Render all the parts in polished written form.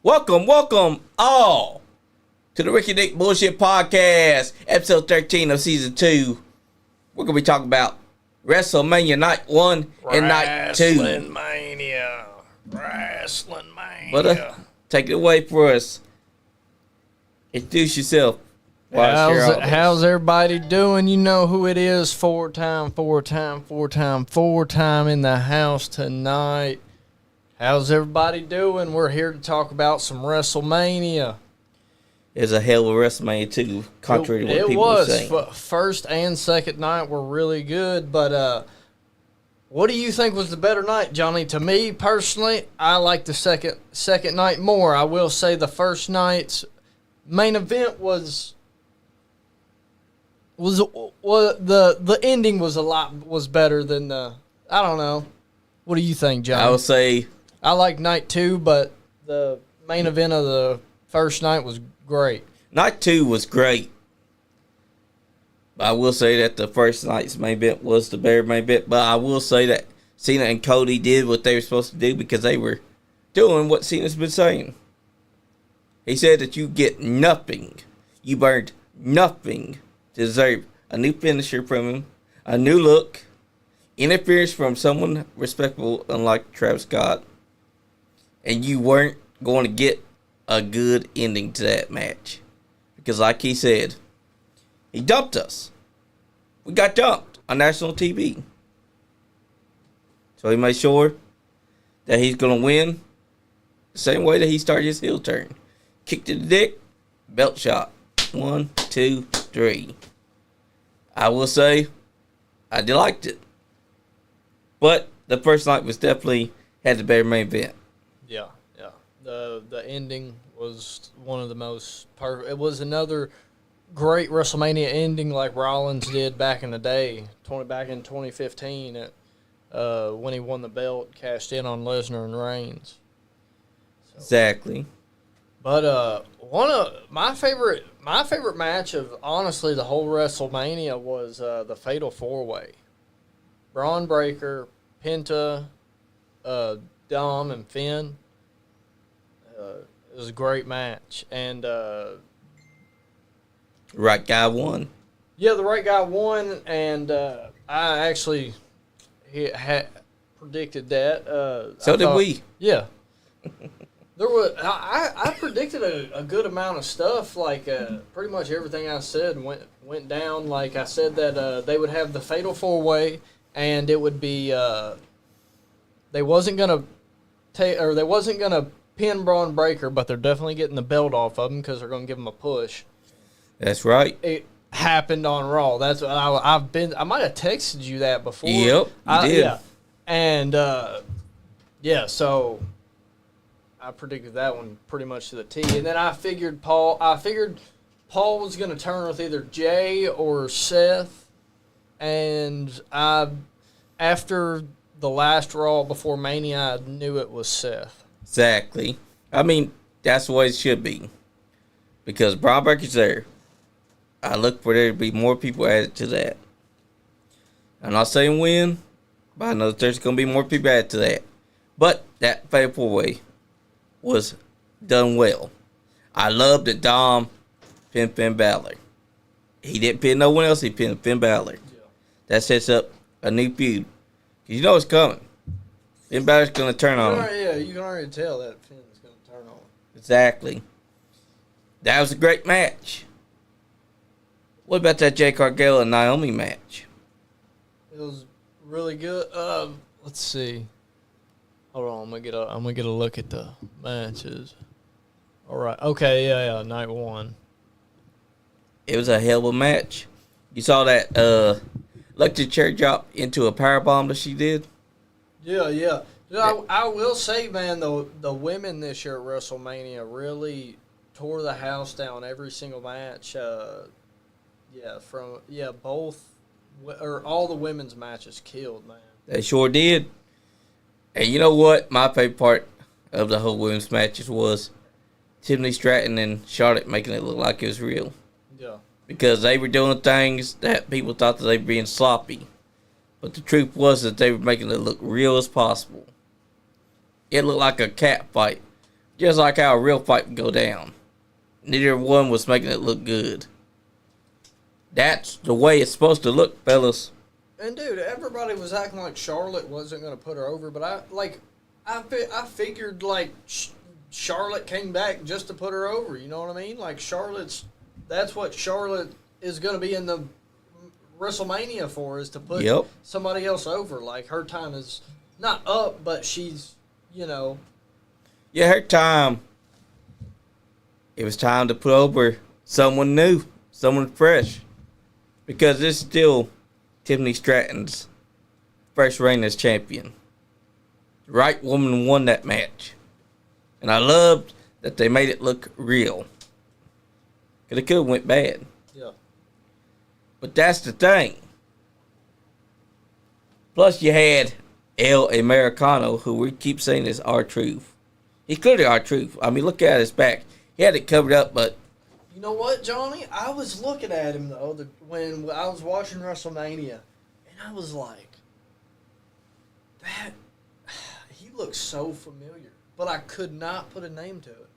Welcome all to the Ricky Dick Bullshit Podcast, episode 13 of season 2. We're going to be talking about WrestleMania night 1 and night 2. WrestleMania. But take it away for us. Introduce yourself. How's everybody doing? You know who it is. Four time in the house tonight. How's everybody doing? We're here to talk about some WrestleMania. It's a hell of a WrestleMania too, contrary to what people are saying. First and second night were really good, but what do you think was the better night, Johnny? To me, personally, I like the second night more. I will say the first night's main event was the ending was better than the, I don't know. What do you think, Johnny? I would say I like night 2, but the main event of the first night was great. Night 2 was great. I will say that the first night's main event was the better main event, but I will say that Cena and Cody did what they were supposed to do because they were doing what Cena's been saying. He said that you get nothing. You burned nothing to deserve a new finisher from him, a new look, interference from someone respectable, unlike Travis Scott, and you weren't going to get a good ending to that match. Because like he said, he dumped us. We got dumped on national TV. So he made sure that he's going to win the same way that he started his heel turn. Kick to the dick, belt shot. 1, 2, 3. I will say, I liked it. But the first night was definitely had the better main event. Yeah. The ending was one of the most perfect. It was another great WrestleMania ending like Rollins did back in the day, back in 2015 when he won the belt, cashed in on Lesnar and Reigns. So. Exactly. But one of my favorite match of honestly the whole WrestleMania was the Fatal 4-Way. Braun Breaker, Penta, Dom, and Finn. It was a great match, and right guy won. Yeah, the right guy won, and I actually had predicted that. So did we. Yeah. There was I predicted a good amount of stuff. Like pretty much everything I said went down. Like I said that they would have the Fatal 4-Way, and it would be they wasn't gonna pin Braun Breaker, but they're definitely getting the belt off of him because they're gonna give him a push. That's right. It happened on Raw. That's what I've been. I might have texted you that before. Yep, you did. Yeah, and so. I predicted that one pretty much to the T. And then I figured Paul was going to turn with either Jay or Seth. And after the last Raw before Mania, I knew it was Seth. Exactly. I mean, that's the way it should be. Because Braun Breaker's there. I look for there to be more people added to that. I'm not saying win, but I know that there's going to be more people added to that. But that Fatal 4-Way was done well. I love that Dom pinned Finn Balor. He didn't pin no one else. He pinned Finn Balor. Yeah. That sets up a new feud. You know it's coming. Finn Balor's going to turn on him. Yeah, you can already tell that Finn's going to turn on him. Exactly. That was a great match. What about that Jade Cargill and Naomi match? It was really good. Let's see. Hold on, I'm gonna get a look at the matches. All right, okay, yeah, night 1. It was a hell of a match. You saw that electric chair drop into a powerbomb that she did. Yeah. I will say, man, the women this year at WrestleMania really tore the house down every single match. All the women's matches killed, man. They sure did. And you know what? My favorite part of the whole women's matches was Tiffany Stratton and Charlotte making it look like it was real. Yeah. Because they were doing things that people thought that they were being sloppy. But the truth was that they were making it look real as possible. It looked like a cat fight Just like how a real fight would go down. Neither one was making it look good. That's the way it's supposed to look, fellas. And dude, everybody was acting like Charlotte wasn't going to put her over, but I figured like Charlotte came back just to put her over. You know what I mean? Like that's what Charlotte is going to be in the WrestleMania for, is to put somebody else over. Like, her time is not up, but she's, Yeah, her time. It was time to put over someone new, someone fresh. Because it's still Tiffany Stratton's first reign as champion. The right woman won that match. And I loved that they made it look real. Because it could have went bad. Yeah. But that's the thing. Plus you had El Americano, who we keep saying is R-Truth. He's clearly R-Truth. I mean, look at his back. He had it covered up, but... You know what, Johnny? I was looking at him, though, when I was watching WrestleMania, and I was like, he looks so familiar, but I could not put a name to it.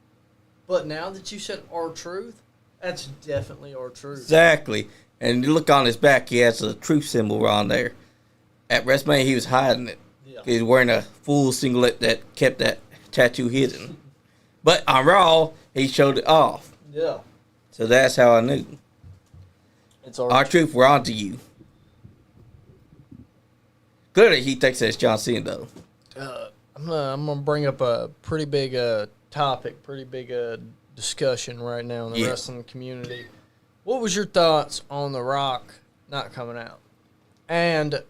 But now that you said R-Truth, that's definitely R-Truth. Exactly. And you look on his back, he has a truth symbol on there. At WrestleMania, he was hiding it. Yeah. He was wearing a full singlet that kept that tattoo hidden. But on Raw, he showed it off. Yeah. So that's how I knew. It's R-Truth, we're on to you. Clearly, he thinks that's John Cena, though. I'm gonna bring up a pretty big topic, pretty big discussion right now in the wrestling community. What was your thoughts on The Rock not coming out? And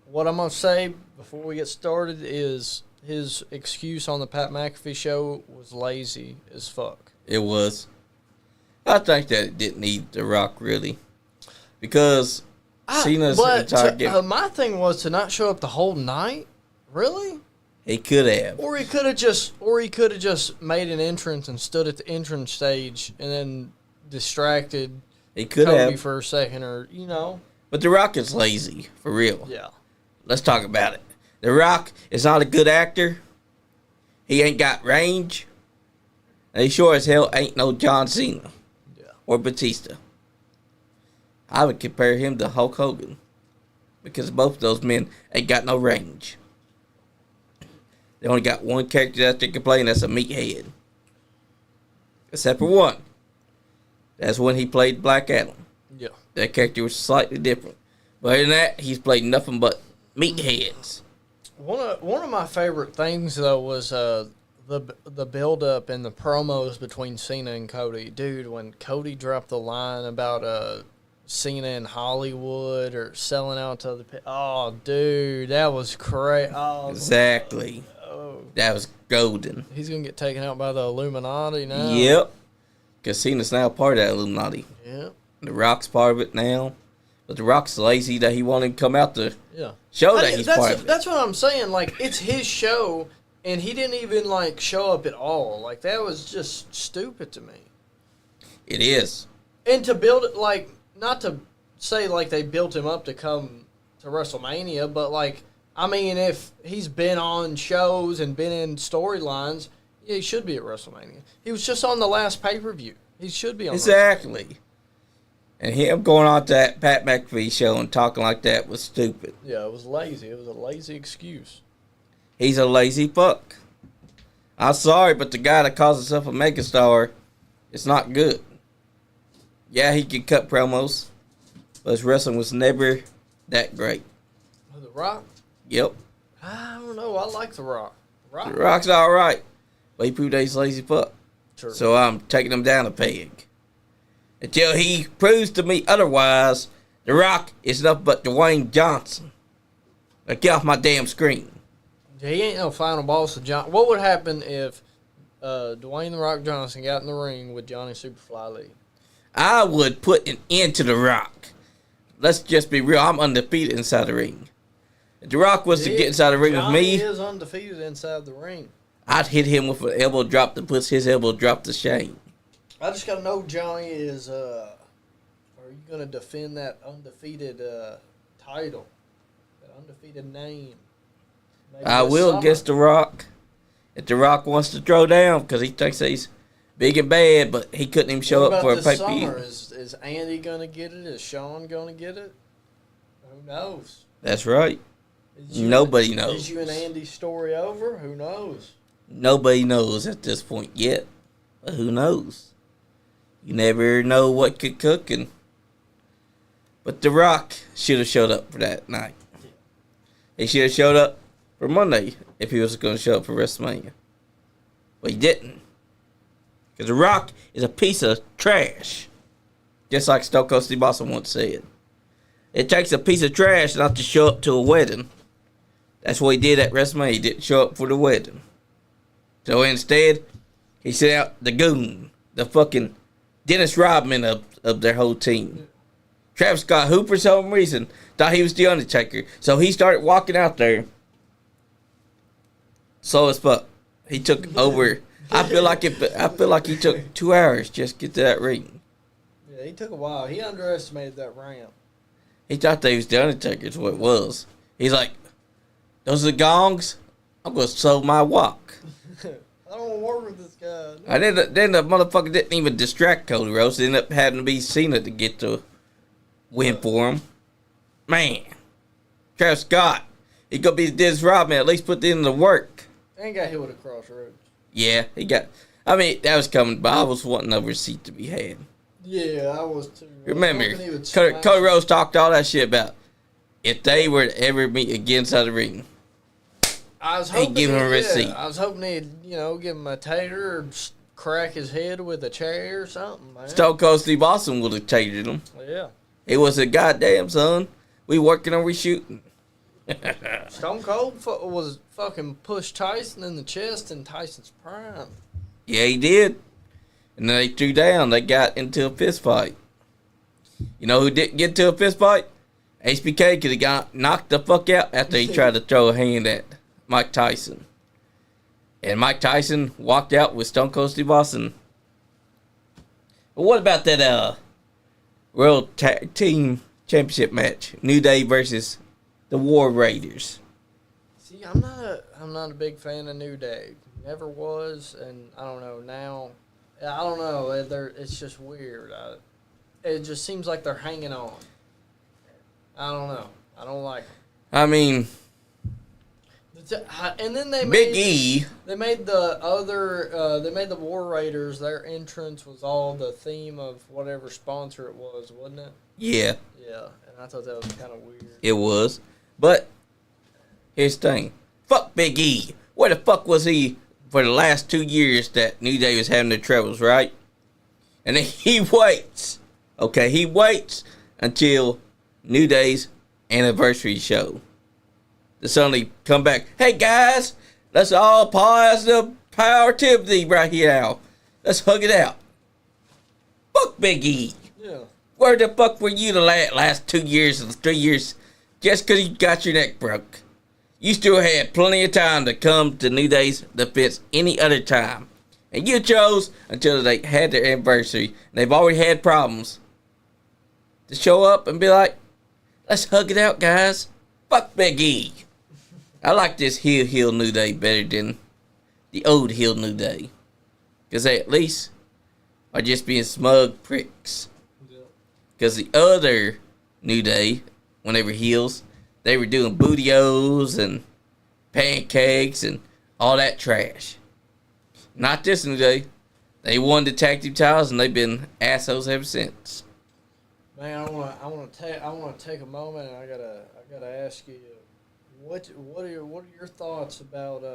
what I'm gonna say before we get started is his excuse on the Pat McAfee show was lazy as fuck. It was. I think that it didn't need The Rock, really. Because Cena's entire game. My thing was to not show up the whole night. Really? He could have. Or he could have just made an entrance and stood at the entrance stage and then distracted Cody for a second, or But The Rock is lazy, for real. Yeah. Let's talk about it. The Rock is not a good actor. He ain't got range. And he sure as hell ain't no John Cena. Or Batista. I would compare him to Hulk Hogan. Because both of those men ain't got no range. They only got one character that they can play, and that's a meathead. Except for one. That's when he played Black Adam. Yeah. That character was slightly different. But other than that, he's played nothing but meatheads. One of my favorite things, though, was the build-up and the promos between Cena and Cody. Dude, when Cody dropped the line about Cena in Hollywood or selling out to the... Oh, dude, that was crazy. Oh, exactly. That was golden. He's going to get taken out by the Illuminati now. Yep. Because Cena's now part of that Illuminati. Yep. The Rock's part of it now. But The Rock's lazy that he won't even come out to show that he's part of it. That's what I'm saying. Like, it's his show, and he didn't even, show up at all. Like, that was just stupid to me. It is. And to build it, not to say, they built him up to come to WrestleMania, but, if he's been on shows and been in storylines, he should be at WrestleMania. He was just on the last pay-per-view. He should be on exactly. And him going on to that Pat McAfee show and talking like that was stupid. Yeah, it was lazy. It was a lazy excuse. He's a lazy fuck. I'm sorry, but the guy that calls himself a megastar is not good. Yeah, he can cut promos, but his wrestling was never that great. The Rock? Yep. I don't know. I like The Rock. The Rock's all right, but he proved that he's lazy fuck. Sure. So I'm taking him down a peg. Until he proves to me otherwise, The Rock is nothing but Dwayne Johnson. Get off my damn screen. He ain't no final boss of John. What would happen if Dwayne The Rock Johnson got in the ring with Johnny Superfly Lee? I would put an end to The Rock. Let's just be real. I'm undefeated inside the ring. If The Rock was to get inside the ring with me, he is undefeated inside the ring. I'd hit him with an elbow drop that puts his elbow drop to shame. I just gotta know, Johnny, are you gonna defend that undefeated title, that undefeated name? I will against The Rock. that The Rock wants to throw down because he thinks that he's big and bad, but he couldn't even show up for a pay-per-view. Is Andy going to get it? Is Sean going to get it? Who knows? That's right. Nobody knows. Is you and Andy's story over? Who knows? Nobody knows at this point yet. But who knows? You never know what could cook. But The Rock should have showed up for that night. He should have showed up for Monday if he was going to show up for WrestleMania. But he didn't. Because The Rock is a piece of trash. Just like Stone Cold Steve Austin once said. It takes a piece of trash not to show up to a wedding. That's what he did at WrestleMania. He didn't show up for the wedding. So instead, he sent out the goon. The fucking Dennis Rodman of their whole team. Travis Scott, who for some reason thought he was The Undertaker. So he started walking out there. Slow as fuck. He took over. I feel like he took 2 hours just to get to that ring. Yeah, he took a while. He underestimated that ramp. He thought that he was The Undertaker is what it was. He's like, those are the gongs? I'm going to slow my walk. I don't want to work with this guy. No. And then the motherfucker didn't even distract Cody Rhodes. He ended up having to be Cena to get to win for him. Man. Travis Scott. He going to be Dennis Rodman. At least put in the work. And got hit with a crossroads. Yeah, he got... I mean, that was coming, but I was wanting a receipt to be had. Yeah, I was too. Remember, Cody Rhodes talked all that shit about if they were to ever meet again inside the ring. I was hoping he'd give him a receipt. I was hoping he'd, give him a tater or crack his head with a chair or something, man. Stone Cold Steve Austin would have tatered him. Yeah. It was a goddamn, son. We working on reshooting. Stone Cold was fucking pushed Tyson in the chest in Tyson's prime. Yeah, he did. And then they threw down. They got into a fist fight. You know who didn't get into a fist fight? HBK, because he got knocked the fuck out after he tried to throw a hand at Mike Tyson. And Mike Tyson walked out with Stone Cold Steve Austin. But what about that World Tag Team Championship match? New Day versus the War Raiders. See, I'm not a big fan of New Day. Never was, and I don't know now. I don't know. It's just weird. It just seems like they're hanging on. I don't know. I don't like them. I mean, and then they Big E. They made the other. They made the War Raiders. Their entrance was all the theme of whatever sponsor it was, wasn't it? Yeah. Yeah, and I thought that was kind of weird. It was, but here's the thing. Fuck Big E. Where the fuck was he for the last 2 years that New Day was having their troubles, right? And then he waits. Okay, he waits until New Day's anniversary show to suddenly come back. Hey guys, let's all positive positivity right here now. Let's hug it out. Fuck Big E. Yeah. Where the fuck were you the last 2 years and 3 years just because you got your neck broke? You still had plenty of time to come to New Day's defense any other time. And you chose until they had their anniversary. And they've already had problems. To show up and be like, let's hug it out, guys. Fuck Big E. I like this heel New Day better than the old heel New Day. Because they at least are just being smug pricks. Because the other New Day, when they were heels, they were doing bootios and pancakes and all that trash. Not this New Day. They won the tag team titles and they've been assholes ever since. Man, I want to take a moment and I gotta ask you, what are your thoughts about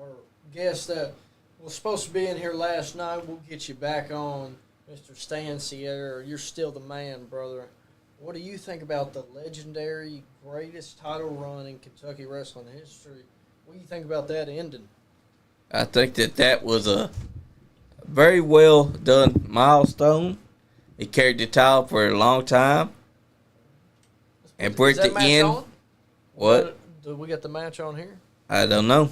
our guest that was supposed to be in here last night? We'll get you back on, Mr. Stan Sierra. You're still the man, brother. What do you think about the legendary greatest title run in Kentucky wrestling history? What do you think about that ending? I think that was a very well done milestone. He carried the title for a long time. And for it to end. On? What? Do we get the match on here? I don't know.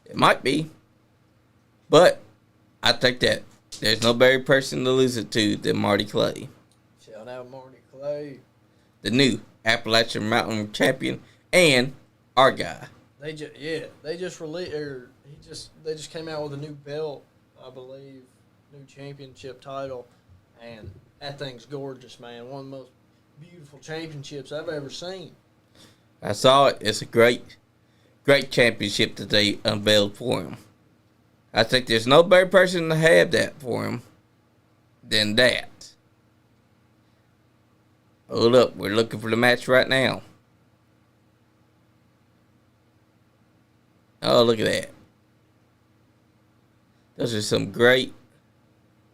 It might be. But I think that there's no better person to lose it to than Marty Clay. Shout out Marty Clay. The new Appalachian Mountain champion and our guy. They just released, or they just came out with a new belt, I believe, new championship title, and that thing's gorgeous, man. One of the most beautiful championships I've ever seen. I saw it. It's a great championship that they unveiled for him. I think there's no better person to have that for him than that. Hold up, we're looking for the match right now. Oh, look at that. Those are some great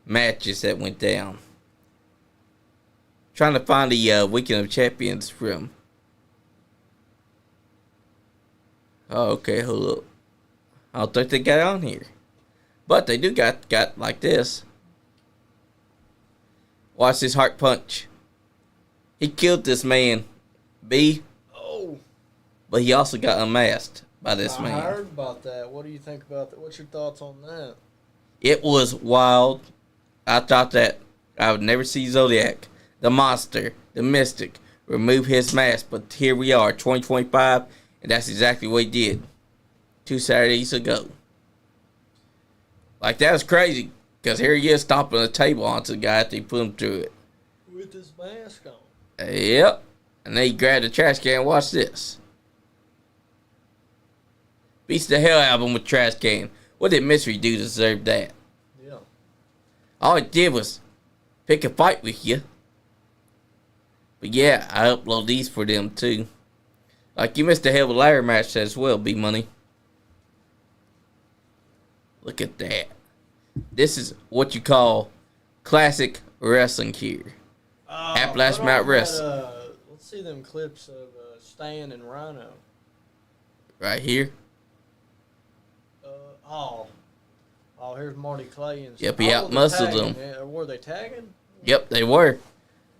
matches that went down. Trying to find the Weekend of Champions from. Oh, okay, hold up. I don't think they got on here. But they do got like this. Watch this heart punch. He killed this man, B. Oh. But he also got unmasked by this man. I heard about that. What do you think about that? What's your thoughts on that? It was wild. I thought that I would never see Zodiac, the monster, the mystic, remove his mask. But here we are, 2025, and that's exactly what he did 2 Saturdays ago. Like, that was crazy, because here he is stomping a table onto the guy after he put him through it. With his mask on. Yep. And then he grabbed the trash can and watch this. Beats the hell out of him with trash can. What did Mystery do to deserve that? Yeah. All he did was pick a fight with you. But yeah, I upload these for them too. Like, you missed a hell of a ladder match as well, Bmoney. Look at that. This is what you call classic wrestling here. Appalachian Mount Wrestling. Let's see them clips of Stan and Rhino. Right here. Here's Marty Clay and Yep, he out-muscled them. Yeah, were they tagging? Yep, they were.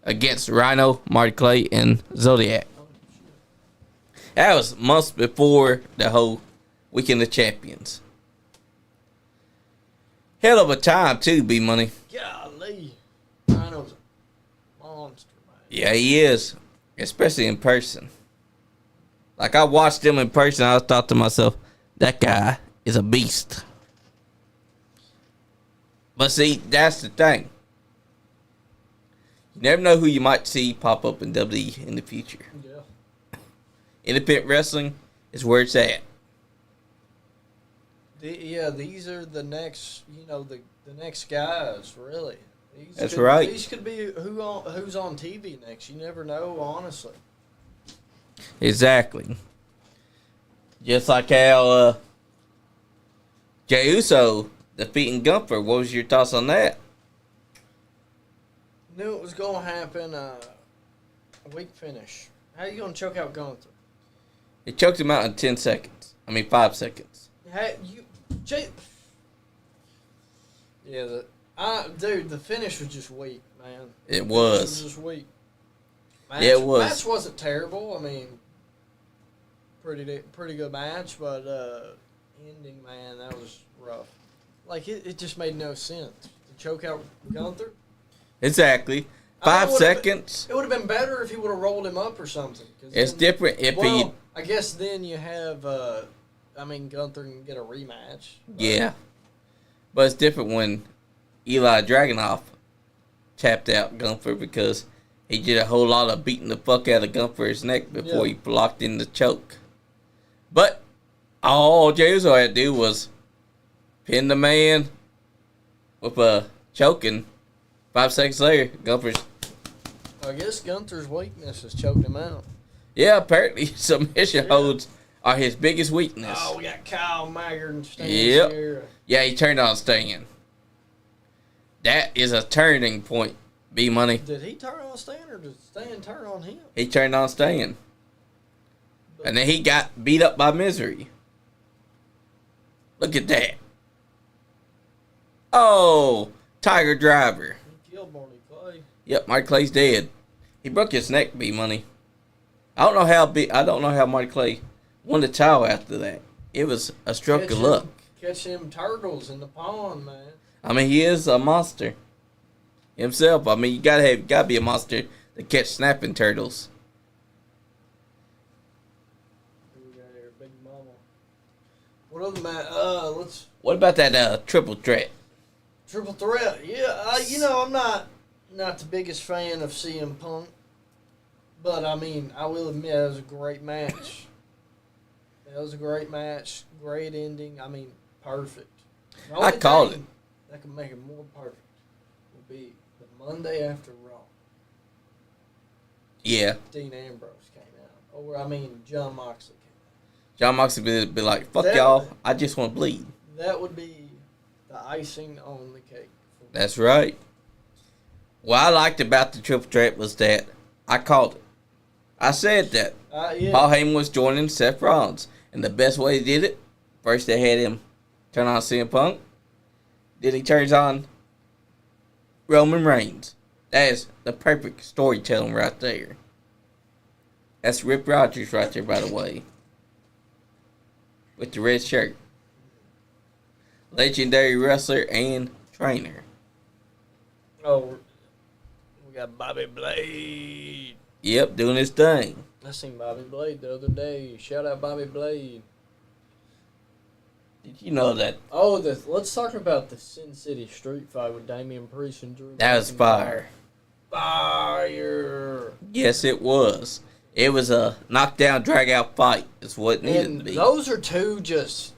Against Rhino, Marty Clay, and Zodiac. Oh, shit. That was months before the whole Weekend of Champions. Hell of a time, too, B-Money. Golly. Rhino's a monster, man. Yeah, he is. Especially in person. Like, I watched him in person, I thought to myself, that guy is a beast. But see, that's the thing. You never know who you might see pop up in WWE in the future. Yeah. Independent wrestling is where it's at. These are the next, the next guys, really. That's right. These could be who's on TV next. You never know, honestly. Exactly. Just like how Jey Uso defeating Gunther. What was your thoughts on that? Knew it was going to happen. A weak finish. How you going to choke out Gunther? He choked him out in 10 seconds. 5 seconds. Hey, dude, the finish was just weak, man. It was. It was just weak. It was. Match wasn't terrible. Pretty good match, but ending, man, that was rough. Like, it just made no sense to choke out Gunther. Exactly. 5 seconds. It would have been better if he would have rolled him up or something. It's different if he. I guess then you have. Gunther can get a rematch. Yeah, but it's different when Eli Dragunov tapped out Gunther because he did a whole lot of beating the fuck out of Gunther's neck before he blocked in the choke. But all Jey Uso had to do was pin the man with a choking. 5 seconds later, Gunther's. I guess Gunther's weakness has choked him out. Yeah, apparently submission holds are his biggest weakness. Oh, we got Kyle Maggard and Stan here. Yeah, he turned on Stan. That is a turning point, B-Money. Did he turn on Stan or did Stan turn on him? He turned on Stan. And then he got beat up by Misery. Look at that. Oh, Tiger Driver. He killed Marty Clay. Yep, Marty Clay's dead. He broke his neck, B-Money. I don't know how Marty Clay won the title after that. It was a stroke of luck. Catch them turtles in the pond, man. He is a monster himself. You gotta be a monster to catch snapping turtles. Who we got here? Big Mama. What other match? Let's. What about that triple threat? Triple threat. Yeah, I'm not the biggest fan of CM Punk, but I mean, I will admit it was a great match. It was a great match, great ending. I mean, perfect. I called it. That could make it more perfect would be the Monday after Raw. Yeah. Dean Ambrose came out, or I mean, John Moxley came out. John Moxley be like, "Fuck y'all, I just want to bleed." That would be the icing on the cake. That's right. What I liked about the triple threat was that I called it. I said that Yeah. Paul Heyman was joining Seth Rollins, and the best way he did it, first they had him turn on CM Punk, then he turns on Roman Reigns. That is the perfect storytelling right there. That's Rip Rogers right there, by the way, with the red shirt. Legendary wrestler and trainer. Oh, we got Bobby Blade. Yep, doing his thing. I seen Bobby Blade the other day. Shout out Bobby Blade. Did you know that? Oh, let's talk about the Sin City street fight with Damian Priest and Drew. That was fire. Fire. Yes, it was. It was a knockdown, drag out fight. Is what it needed to be. Those are two just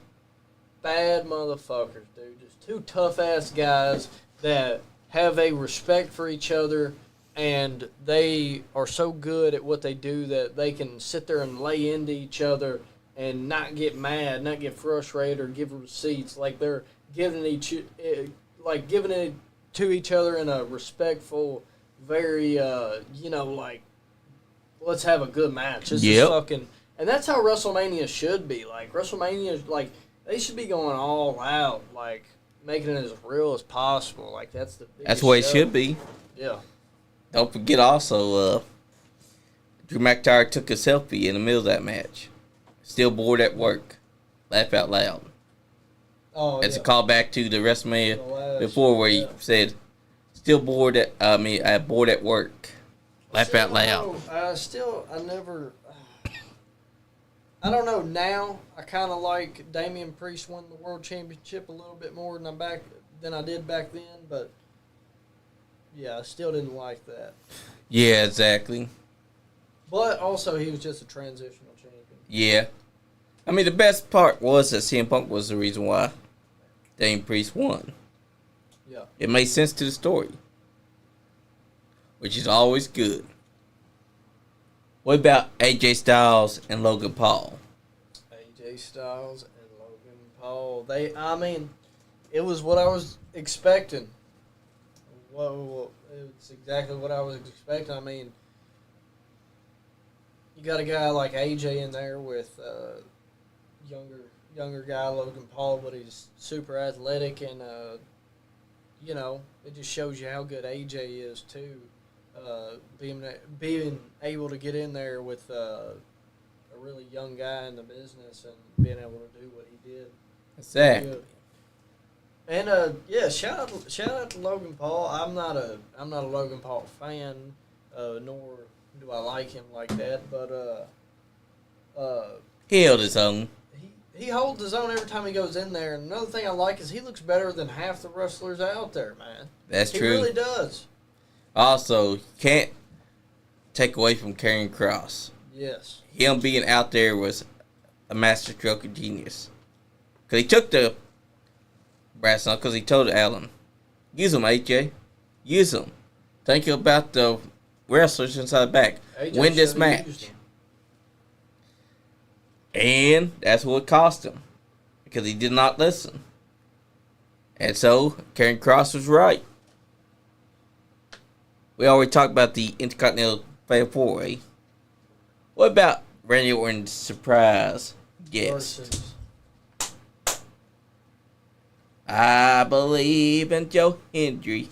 bad motherfuckers, dude. Just two tough ass guys that have a respect for each other, and they are so good at what they do that they can sit there and lay into each other and not get mad, not get frustrated, or give receipts. Like they're giving giving it to each other in a respectful, very like, let's have a good match. This is fucking, and that's how WrestleMania should be. Like WrestleMania, like they should be going all out, like making it as real as possible. Like that's the way it should be. Yeah. Don't forget also, Drew McIntyre took a selfie in the middle of that match. Still bored at work. Laugh out loud. Oh, That's a callback to the WrestleMania before where he said, "Still bored at bored at work." Laugh out loud. I don't know now. I kind of like Damian Priest won the world championship a little bit more than I did back then, but yeah, I still didn't like that. Yeah, exactly. But also, he was just a transitional champion. Yeah. I mean, the best part was that CM Punk was the reason why Damian Priest won. Yeah. It made sense to the story, which is always good. What about AJ Styles and Logan Paul? AJ Styles and Logan Paul. It was what I was expecting. Whoa, it's exactly what I was expecting. I mean, you got a guy like AJ in there with younger guy Logan Paul, but he's super athletic, and it just shows you how good AJ is too. Being able to get in there with a really young guy in the business and being able to do what he did. Exactly. And shout out to Logan Paul. I'm not a Logan Paul fan, nor do I like him like that. But he held his own. He holds his own every time he goes in there. And another thing I like is he looks better than half the wrestlers out there, man. That's true. He really does. Also, can't take away from Karrion Kross. Yes. Him being out there was a masterstroke of genius. Because he took the brass knuckles, he told Allen, use them, AJ. Use them. Think about the wrestlers inside the back. AJ win this match. And that's what cost him. Because he did not listen. And so, Karrion Kross was right. We already talked about the Intercontinental Fatal 4-Way. What about Randy Orton's surprise guest? I believe in Joe Hendry.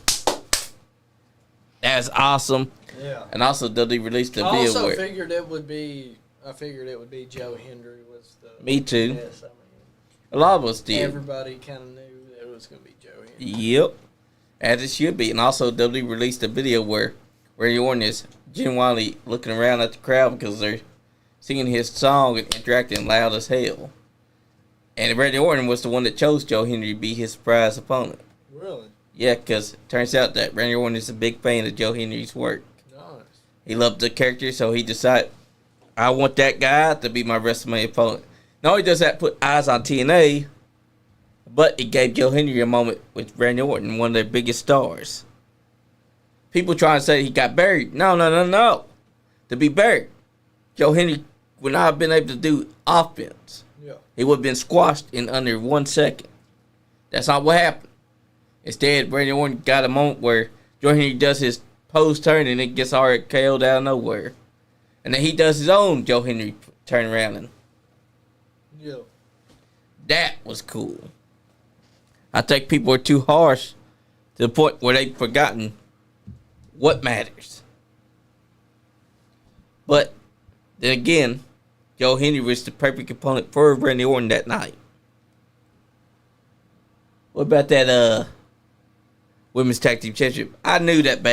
That's awesome. Yeah. And also, they released the video. I also figured it would be Joe Hendry was the. Me too. Yes, a lot of us did. Everybody kind of knew that it was going to be Joe Hendry. Yep. As it should be. And also, WWE released a video where Randy Orton is genuinely looking around at the crowd because they're singing his song and interacting loud as hell. And Randy Orton was the one that chose Joe Henry to be his surprise opponent. Really? Yeah, because it turns out that Randy Orton is a big fan of Joe Henry's work. Nice. He loved the character, so he decided, I want that guy to be my WrestleMania opponent. Not only does that put eyes on TNA, but it gave Joe Henry a moment with Randy Orton, one of their biggest stars. People trying to say he got buried. No. To be buried, Joe Henry would not have been able to do offense. Yeah. He would have been squashed in under 1 second. That's not what happened. Instead, Randy Orton got a moment where Joe Henry does his post turn and it gets RKO'd out of nowhere. And then he does his own Joe Henry turn around. And yeah. that was cool. I think people are too harsh to the point where they've forgotten what matters. But then again, Joe Henry was the perfect opponent for Randy Orton that night. What about that women's tag team championship? I knew that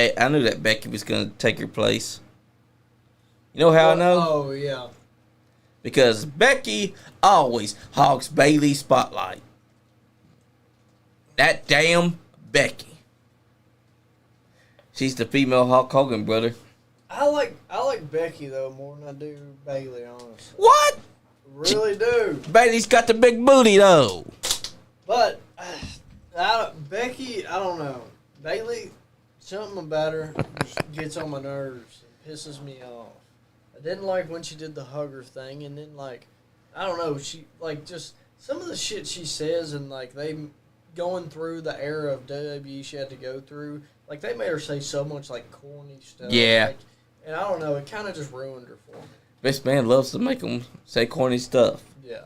Becky was going to take her place. You know how I know? Oh yeah. Because Becky always hogs Bayley's spotlight. That damn Becky. She's the female Hulk Hogan, brother. I like Becky though more than I do Bayley, honestly. What? Really do. Bayley's got the big booty though. But Becky, I don't know. Bayley, something about her just gets on my nerves and pisses me off. I didn't like when she did the hugger thing, and then I don't know, she just some of the shit she says, and they going through the era of WWE she had to go through. They made her say so much corny stuff. Yeah. And I don't know, it kind of just ruined her for me. This man loves to make him say corny stuff. Yeah.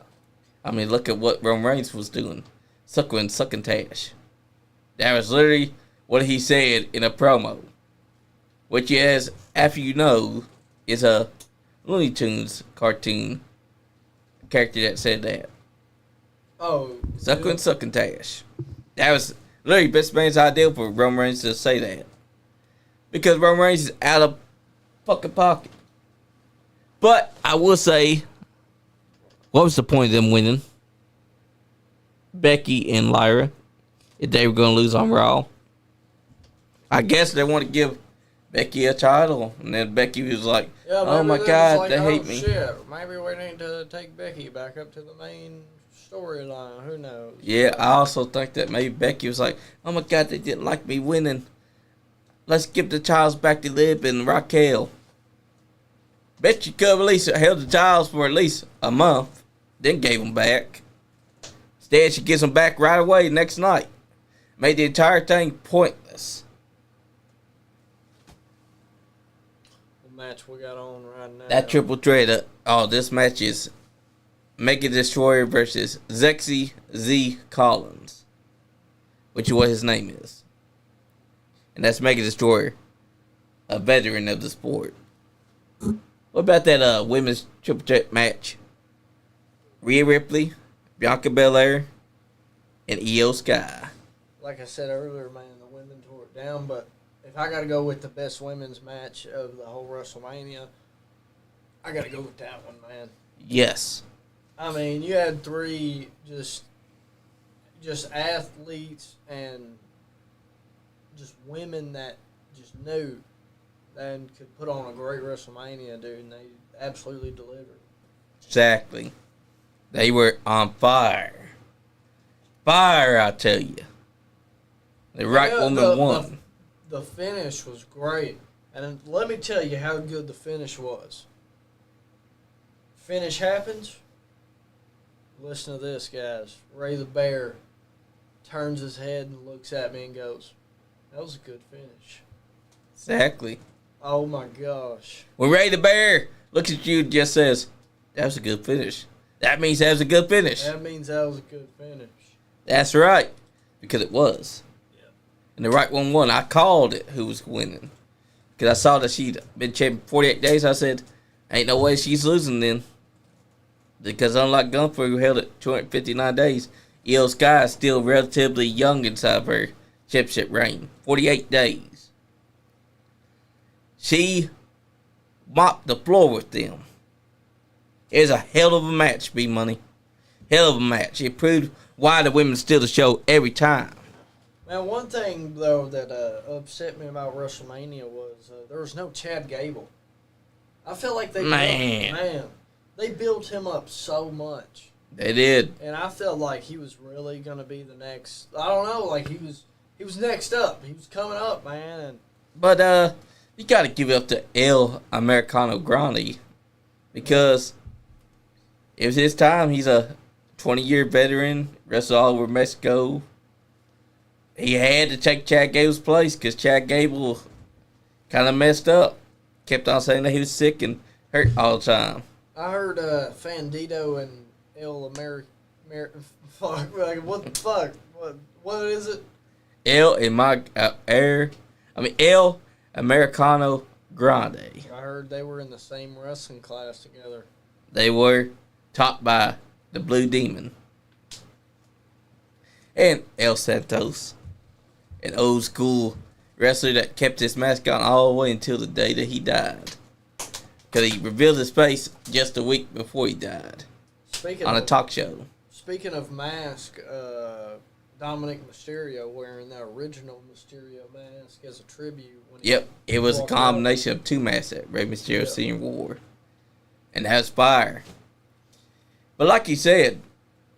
I mean, look at what Roman Reigns was doing. Succotash. That was literally what he said in a promo. Which is, after you know, is a Looney Tunes cartoon character that said that. Oh. Succotash. That was literally best man's idea for Roman Reigns to say that. Because Roman Reigns is out of fucking pocket. But I will say, what was the point of them winning? Becky and Lyra, if they were going to lose on Raw. I guess they want to give Becky a title. And then Becky was like, yeah, oh my God, they hate oh, me. Shit. Maybe we need to take Becky back up to the main storyline. Who knows? Yeah, I also think that maybe Becky was like, oh my God, they didn't like me winning. Let's give the titles back to Liv and Raquel. Bet you could have at least held the titles for at least a month, then gave them back. Instead, she gives them back right away next night. Made the entire thing pointless. What match we got on right now? That triple threat. This match is Mega Destroyer versus Zexy Z Collins, which is what his name is. And that's Mega Destroyer, a veteran of the sport. What about that women's triple threat match? Rhea Ripley, Bianca Belair, and Io Sky. Like I said earlier, man, the women tore it down. But if I got to go with the best women's match of the whole WrestleMania, I got to go with that one, man. Yes. I mean, you had three just athletes and just women that just knew and could put on a great WrestleMania, dude, and they absolutely delivered. Exactly. They were on fire. Fire, I tell you. The right woman won. The finish was great. And let me tell you how good the finish was. Finish happens. Listen to this, guys. Ray the Bear turns his head and looks at me and goes, that was a good finish. Exactly. Oh, my gosh. When Ray the Bear looks at you and just says, that was a good finish. That means that was a good finish. That means that was a good finish. That's right. Because it was. Yeah. And the right one won. I called it who was winning. Because I saw that she'd been champion 48 days. I said, ain't no way she's losing then. Because unlike Gunther, who held it 259 days, Io Sky is still relatively young inside of her championship reign. 48 days. She mopped the floor with them. It was a hell of a match, Bmoney. Hell of a match. It proved why the women steal the show every time. Man, one thing, though, that upset me about WrestleMania was there was no Chad Gable. I feel like they built him up so much. They did. And I felt like he was really going to be the next. I don't know, like he was next up. He was coming up, man. But you got to give it up to El Americano Grande because it was his time. He's a 20-year veteran, wrestled all over Mexico. He had to take Chad Gable's place because Chad Gable kind of messed up. Kept on saying that he was sick and hurt all the time. I heard Fandito and El fuck, like, what the fuck? What is it? El Americano Grande. I heard they were in the same wrestling class together. They were taught by the Blue Demon. And El Santos, an old school wrestler that kept his mask on all the way until the day that he died. Because he revealed his face just a week before he died on a talk show. Speaking of mask, Dominic Mysterio wearing the original Mysterio mask as a tribute. It was a combination of two masks that Rey Mysterio Sr. wore. And that was fire. But like you said,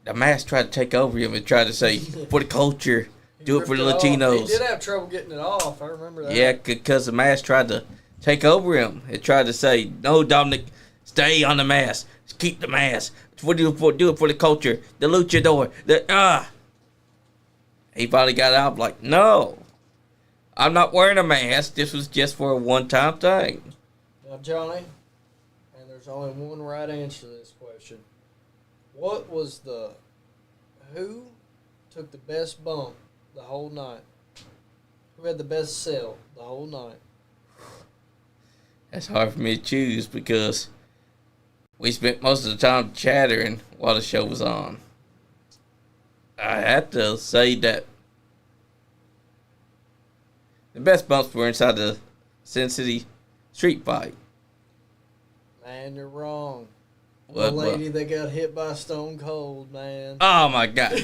the mask tried to take over him and tried to say, for the culture, do it for the Latinos. He did have trouble getting it off. I remember that. Yeah, because the mask tried to take over him. It tried to say, no, Dominic, stay on the mask. Keep the mask. Do it for the culture. The luchador. He finally got out like, no, I'm not wearing a mask. This was just for a one-time thing. Now, Johnny, and there's only one right answer to this question. Who took the best bump the whole night? Who had the best sell the whole night? That's hard for me to choose because we spent most of the time chattering while the show was on. I have to say that the best bumps were inside the Sin City street fight. Man, you're wrong. The lady that got hit by Stone Cold, man. Oh, my God. No.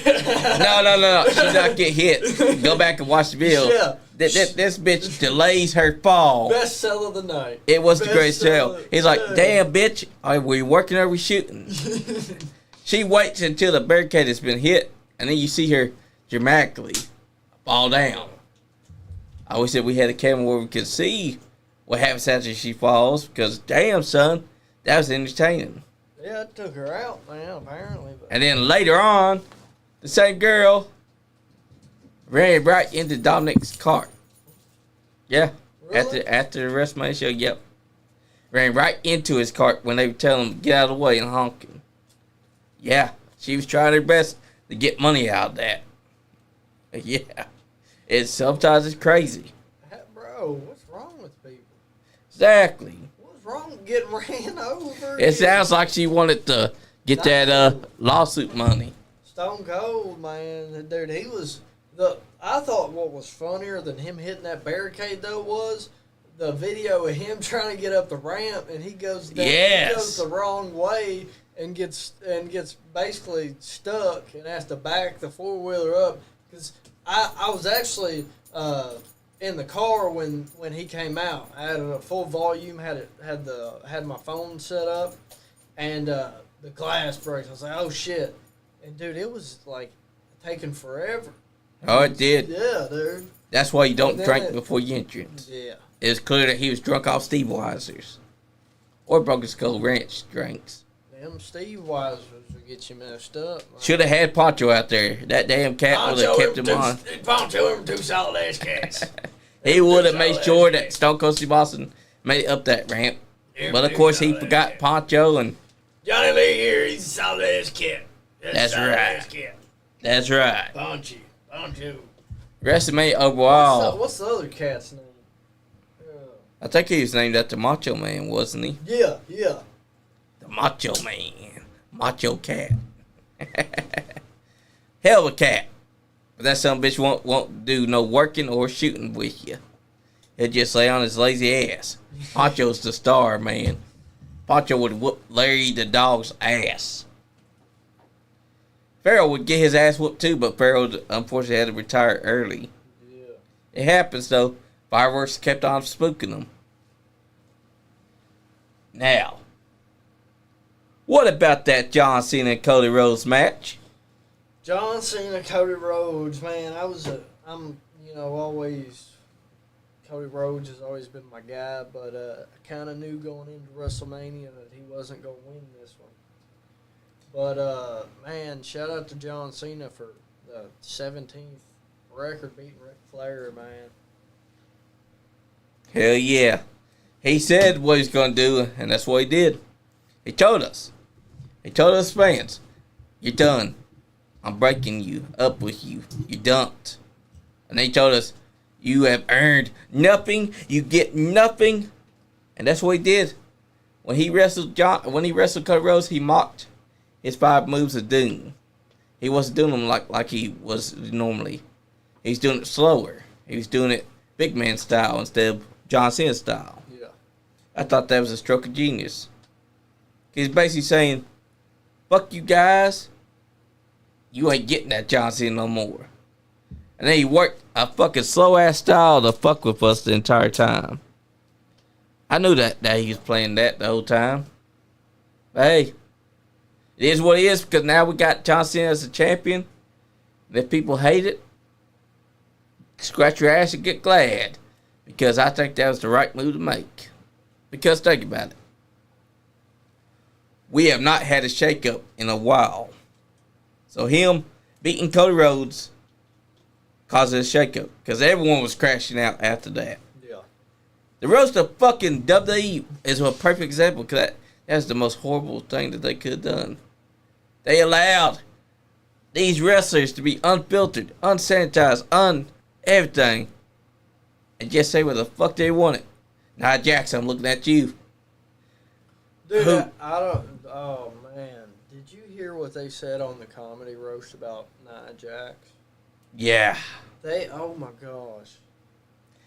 She did not get hit. Go back and watch the video. Yeah. This bitch delays her fall. Best sell of the night. It was the greatest sell. He's like, damn, bitch. Are we working or are we shooting? She waits until the barricade has been hit, and then you see her dramatically fall down. I wish that we had a camera where we could see what happens after she falls, because, damn, son, that was entertaining. Yeah, it took her out, man, apparently. But. And then later on, the same girl ran right into Dominic's cart. Yeah. Really? After the WrestleMania show, yep. Ran right into his cart when they were telling him to get out of the way and honking. Yeah. She was trying her best to get money out of that. Yeah. Sometimes it's crazy. Bro, what's wrong with people? Exactly. Wrong with getting ran over? It sounds like she wanted to get that lawsuit money. Stone Cold, man, dude, he was I thought what was funnier than him hitting that barricade though was the video of him trying to get up the ramp and he goes down, he goes the wrong way and gets basically stuck and has to back the 4-wheeler up because I was actually in the car when he came out. I had a full volume, had my phone set up, and the glass breaks. I was like, oh shit. And dude, it was like taking forever. Oh, it did. Yeah, dude. That's why you don't drink before you entrance. Yeah. It's clear that he was drunk off Steve Weisers. Or Broken Skull Ranch drinks. Them Steve Weisers will get you messed up. Should have had Poncho out there. That damn cat would have kept him on. Poncho him 2 solid ass cats. He would have made sure that Stone Cold Steve Austin made it up that ramp. But of course he forgot Poncho and Johnny Lee here, he's a solid ass cat. That's right. That's right. Poncho. WrestleMania overall. What's the other cat's name? I think he was named after Macho Man, wasn't he? Yeah. The Macho Man. Macho Cat. Hell of a cat. But that son of a bitch won't do no working or shooting with you. He'll just lay on his lazy ass. Poncho's the star, man. Poncho would whoop Larry the dog's ass. Farrell would get his ass whooped too, but Farrell unfortunately had to retire early. Yeah. It happens though. Fireworks kept on spooking them. Now, what about that John Cena and Cody Rhodes match? John Cena, Cody Rhodes, man, I'm always, Cody Rhodes has always been my guy, but I kind of knew going into WrestleMania that he wasn't going to win this one. But, man, shout out to John Cena for the 17th record beating Ric Flair, man. Hell yeah. He said what he's going to do, and that's what he did. He told us. He told us fans, you're done. I'm breaking you up with you. You're dumped. And they told us, you have earned nothing. You get nothing. And that's what he did. When he wrestled Cody Rhodes, he mocked his 5 moves of doom. He wasn't doing them like he was normally. He's doing it slower. He was doing it big man style instead of John Cena style. Yeah. I thought that was a stroke of genius. He's basically saying, fuck you guys. You ain't getting that John Cena no more. And then he worked a fucking slow ass style to fuck with us the entire time. I knew that he was playing that the whole time. But hey, it is what it is because now we got John Cena as a champion. And if people hate it, scratch your ass and get glad. Because I think that was the right move to make. Because think about it. We have not had a shakeup in a while. So him beating Cody Rhodes caused a shakeup. Because everyone was crashing out after that. Yeah. The roast of fucking WWE is a perfect example. Because that's the most horrible thing that they could have done. They allowed these wrestlers to be unfiltered, unsanitized, everything. And just say what the fuck they wanted. Now, Jackson, I'm looking at you. Dude, I don't... Oh, man. Did you hear what they said on the comedy roast about Nia Jax? Yeah. Oh, my gosh.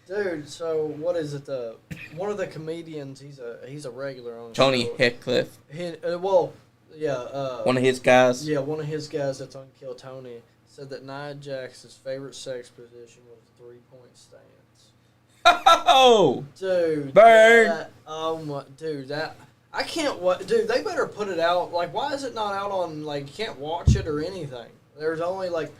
Dude, so what is it? One of the comedians, he's a regular on the Tony show. Heathcliff. One of his guys. Yeah, one of his guys that's on Kill Tony said that Nia Jax's favorite sex position was 3-point stance. Oh, dude, burn! I can't. Dude, they better put it out. Like, why is it not out on? Like, you can't watch it or anything. There's only like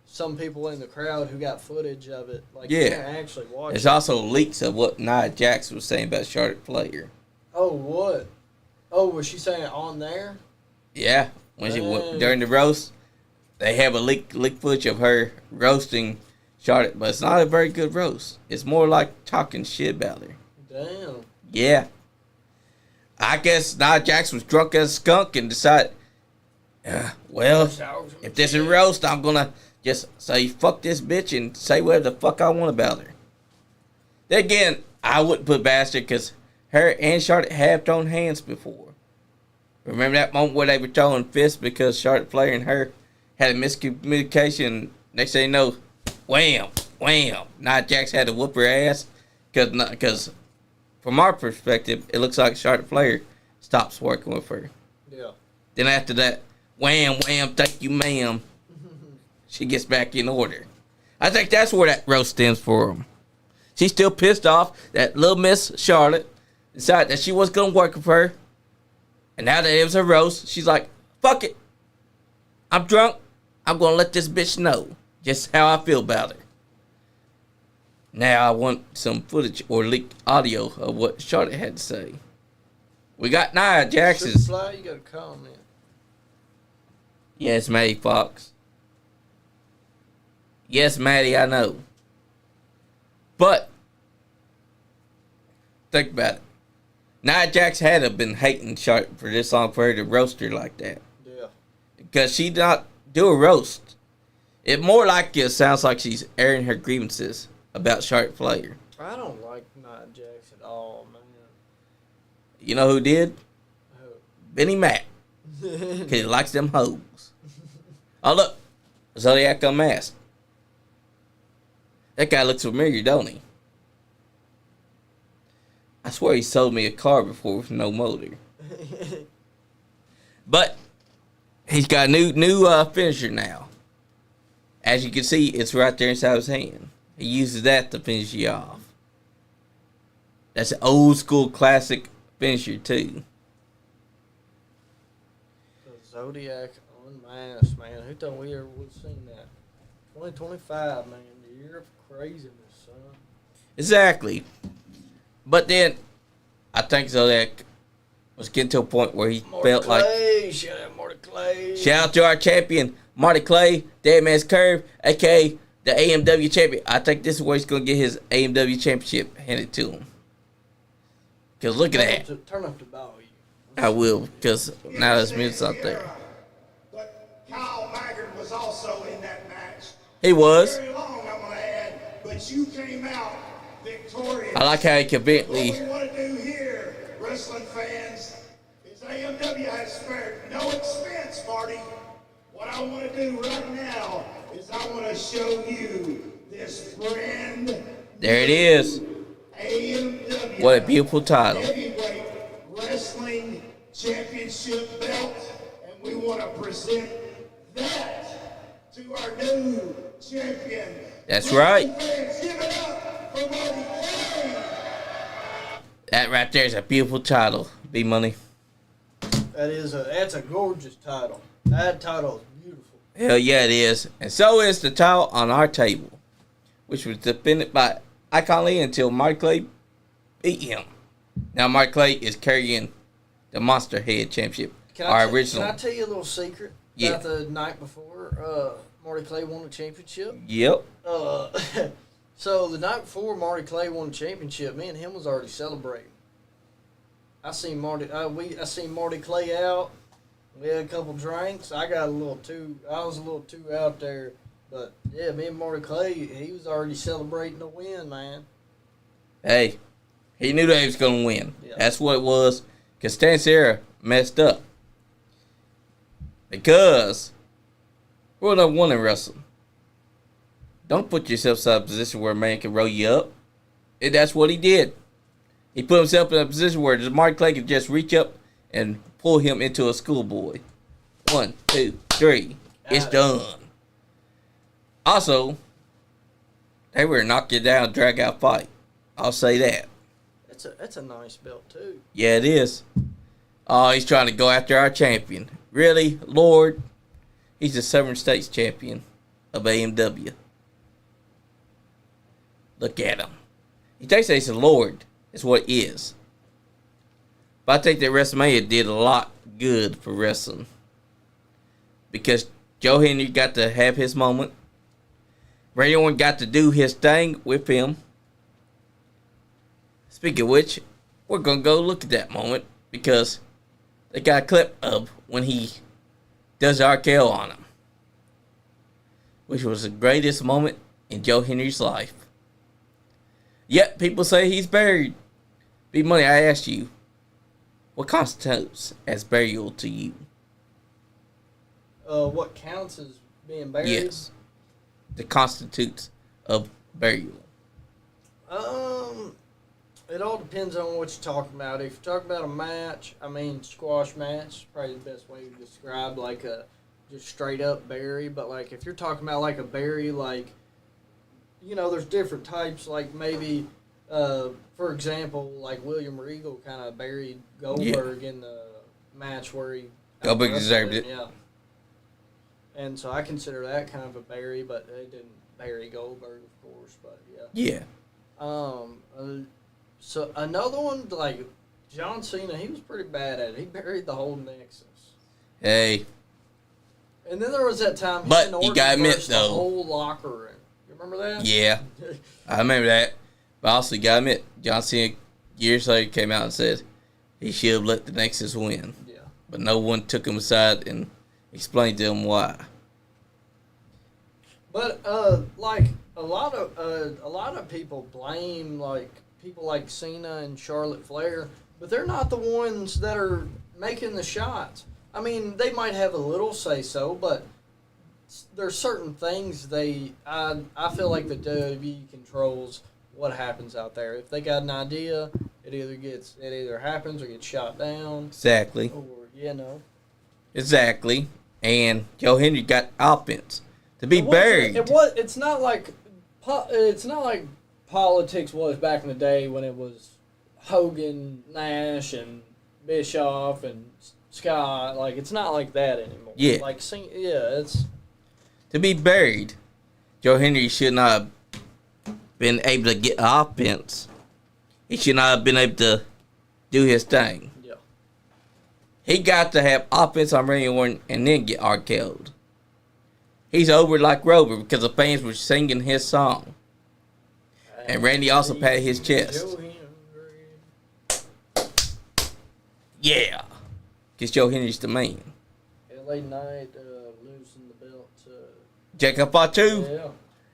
some people in the crowd who got footage of it. Like, you can't actually watch. There's also leaks of what Nia Jax was saying about Charlotte Flair. Oh, what? Oh, was she saying it on there? Yeah, when during the roast, they have a leak footage of her roasting Charlotte, but it's not a very good roast. It's more like talking shit about her. Damn. Yeah. I guess Nia Jax was drunk as a skunk and decided, well, if this is a roast, I'm going to just say fuck this bitch and say whatever the fuck I want about her. Then again, I wouldn't put bastard because her and Charlotte have thrown hands before. Remember that moment where they were throwing fists because Charlotte Flair and her had a miscommunication? Next thing you know, wham, wham. Nia Jax had to whoop her ass because from our perspective, it looks like Charlotte Flair stops working with her. Yeah. Then after that, wham, wham, thank you, ma'am. She gets back in order. I think that's where that roast stems from. She's still pissed off that little Miss Charlotte decided that she was going to work with her. And now that it was a roast, she's like, fuck it. I'm drunk. I'm going to let this bitch know just how I feel about her. Now I want some footage or leaked audio of what Charlotte had to say. We got Nia Jax's. SuperFly, you got a comment. Yes, Maddie Fox. Yes, Maddie, I know. But think about it. Nia Jax had to have been hating Charlotte for this long for her to roast her like that. Yeah. Because she did not do a roast. It more like it sounds like she's airing her grievances about Charlotte Flair. I don't like Nia Jax at all, man. You know who did? Who? Benny Mac. Because he likes them hoes. Oh, look. Zodiac Unmasked. That guy looks familiar, don't he? I swear he sold me a car before with no motor. But He's got a new finisher now. As you can see, it's right there inside his hand. He uses that to finish you off. That's an old school classic finisher too. The Zodiac Unmasked, man. Who thought we ever would have seen that? 2025, man. The year of craziness, son. Exactly. But then, I think Zodiac was getting to a point where he felt Clay. like... Shout out Marty Clay. Shout out to our champion, Marty Clay, Dead Man's Curve, a.k.a. the AMW champion. I think this is where he's going to get his AMW championship handed to him. Because look at that. Turn up the volume. I will, because now there's music out there. But Kyle Maggard was also in that match. He was. Very long, I'm going to add, but you came out victorious. I like how he conveniently... What we want to do here, wrestling fans, is AMW has spared no expense, Marty. What I want to do right now is I want to show you this brand There it is. AMW. What a beautiful title. Heavyweight Wrestling Championship belt, and we want to present that to our new champion. That's right. Fans, give it up for Marty Clay. That right there is a beautiful title. Bmoney. That's a gorgeous title. That title is beautiful. Hell yeah, it is. And so is the title on our table, which was defended by Icon Lee until Mark Clay beat him. Now Mark Clay is carrying the Monster Head Championship, our original. Can I tell you a little secret? Yeah. About the night before Marty Clay won the championship? Yep. So the night before Marty Clay won the championship, me and him was already celebrating. I seen Marty Clay out. We had a couple drinks. I was a little too out there. But yeah, me and Marty Clay, he was already celebrating the win, man. Hey, he knew that he was going to win. Yeah. That's what it was. Because Stan Sarah messed up. Because we're not one in wrestling. Don't put yourself in a position where a man can roll you up. And that's what he did. He put himself in a position where Mark Clay could just reach up and pull him into a schoolboy. 1, 2, 3. It's done. Also, they were a knock you down, drag out fight. I'll say that. That's a nice belt too. Yeah, it is. Oh, he's trying to go after our champion. Really? Lord? He's the Southern States champion of AMW. Look at him. He thinks that he's a Lord. That's what he is. But I think that WrestleMania did a lot good for wrestling. Because Joe Henry got to have his moment. Randy Orton got to do his thing with him. Speaking of which, we're going to go look at that moment because they got a clip of when he does the RKO on him, which was the greatest moment in Joe Henry's life. Yet, people say he's buried. Bmoney, I asked you, what constitutes as burial to you? What counts as being buried? Yes. The constitutes of burial. It all depends on what you're talking about. If you're talking about a match, squash match, probably the best way to describe like a just straight up bury. But like if you're talking about like a bury, like there's different types. Like maybe, for example, like William Regal kind of buried Goldberg in the match where he Goldberg deserved it. Yeah. And so I consider that kind of a bury, but they didn't bury Goldberg, of course. But yeah. Yeah. So another one, like John Cena, he was pretty bad at it. He buried the whole Nexus. Hey. And then there was that time he But and you Orton gotta admit, burst though. the whole locker room. You remember that? Yeah. I remember that. But also, you gotta admit, John Cena years later came out and said he should have let the Nexus win. Yeah. But no one took him aside and explained to him why. But like a lot of people blame like people like Cena and Charlotte Flair, but they're not the ones that are making the shots. I mean, they might have a little say so, but there's certain things I feel like the WWE controls what happens out there. If they got an idea, it either happens or gets shot down. Exactly. Or Exactly. and Joe Henry got offense to be buried. It's not like politics was back in the day when it was Hogan, Nash, and Bischoff and Scott. Like, it's not like that anymore. Yeah. It's To be buried, Joe Henry should not have been able to get offense. He should not have been able to do his thing. yeah. He got to have offense on Randy Orton and then get RKO'd. He's over like Rover because the fans were singing his song. And Randy also patted his chest. Joe Henry. Yeah. Because Joe Henry's the man. LA Knight losing the belt to Jacob Fatu, yeah,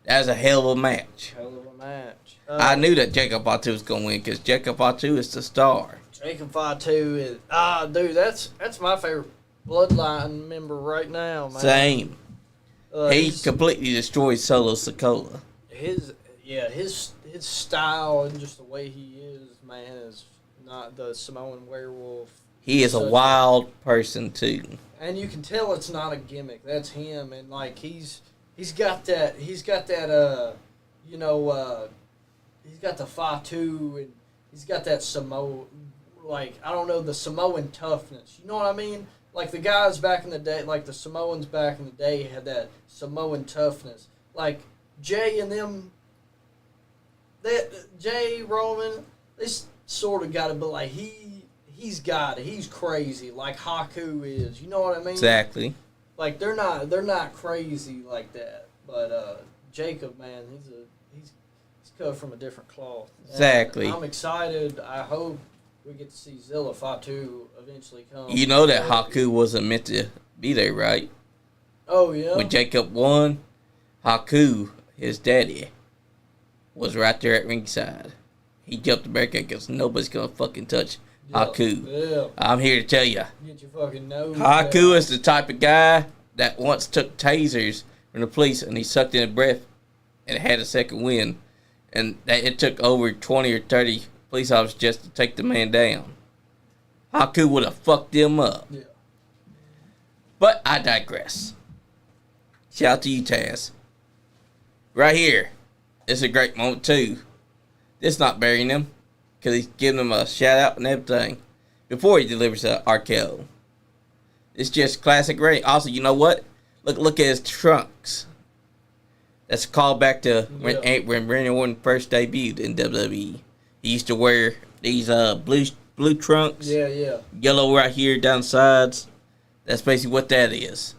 that was a hell of a match. hell of a match. I knew that Jacob Fatu was going to win because Jacob Fatu is the star. Jacob Fatu is dude, that's my favorite Bloodline member right now, man. Same. He completely destroyed Solo Sikoa. His style and just the way he is, man, is not the Samoan werewolf. He is a wild person too. And you can tell it's not a gimmick. That's him, and like he's got that he's got the Fatu, and he's got that Samoan, like, I don't know, the Samoan toughness. You know what I mean? Like the guys back in the day, like the Samoans back in the day had that Samoan toughness. Like Jay and them, Jay Roman, they sort of got to be like he's got it. He's crazy like Haku is. You know what I mean? Exactly. Like they're not crazy like that. But Jacob, man, he's cut from a different cloth. Exactly. And I'm excited. I hope we get to see Zilla Fatu eventually come. You know that Haku wasn't meant to be there, right? Oh yeah. When Jacob won, Haku, his daddy, was right there at ringside. He jumped the barricade because nobody's gonna fucking touch Haku. Yeah. I'm here to tell you, Get your fucking nose. Haku is the type of guy that once took tasers from the police and he sucked in his breath and had a second wind, and that it took over 20 or 30 police officers just to take the man down. Haku would have fucked them up. Yeah. But I digress. Shout out to you, Taz. Right here. It's a great moment, too. This not burying him, because he's giving him a shout out and everything before he delivers a RKO. It's just classic Ray. Also, you know what? Look at his trunks. That's a callback to when Randy Orton first debuted in WWE. He used to wear these blue trunks. Yeah. Yellow right here down the sides. That's basically what that is.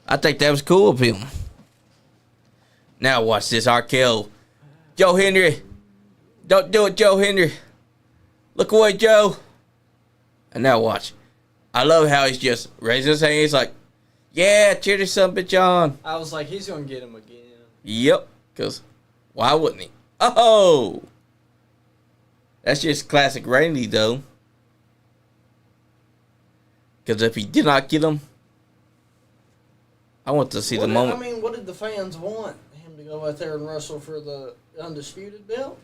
I think that was cool of him. Now watch this RKO. Joe Henry. Don't do it, Joe Henry. Look away, Joe. And now watch. I love how he's just raising his hand. He's like, yeah, cheer this son bitch on. I was like, he's going to get him again. Yep. Because why wouldn't he? Oh! That's just classic Randy, though. Because if he did not get him, I want to see the moment. I mean, what did the fans want? Him to go out there and wrestle for the undisputed belt?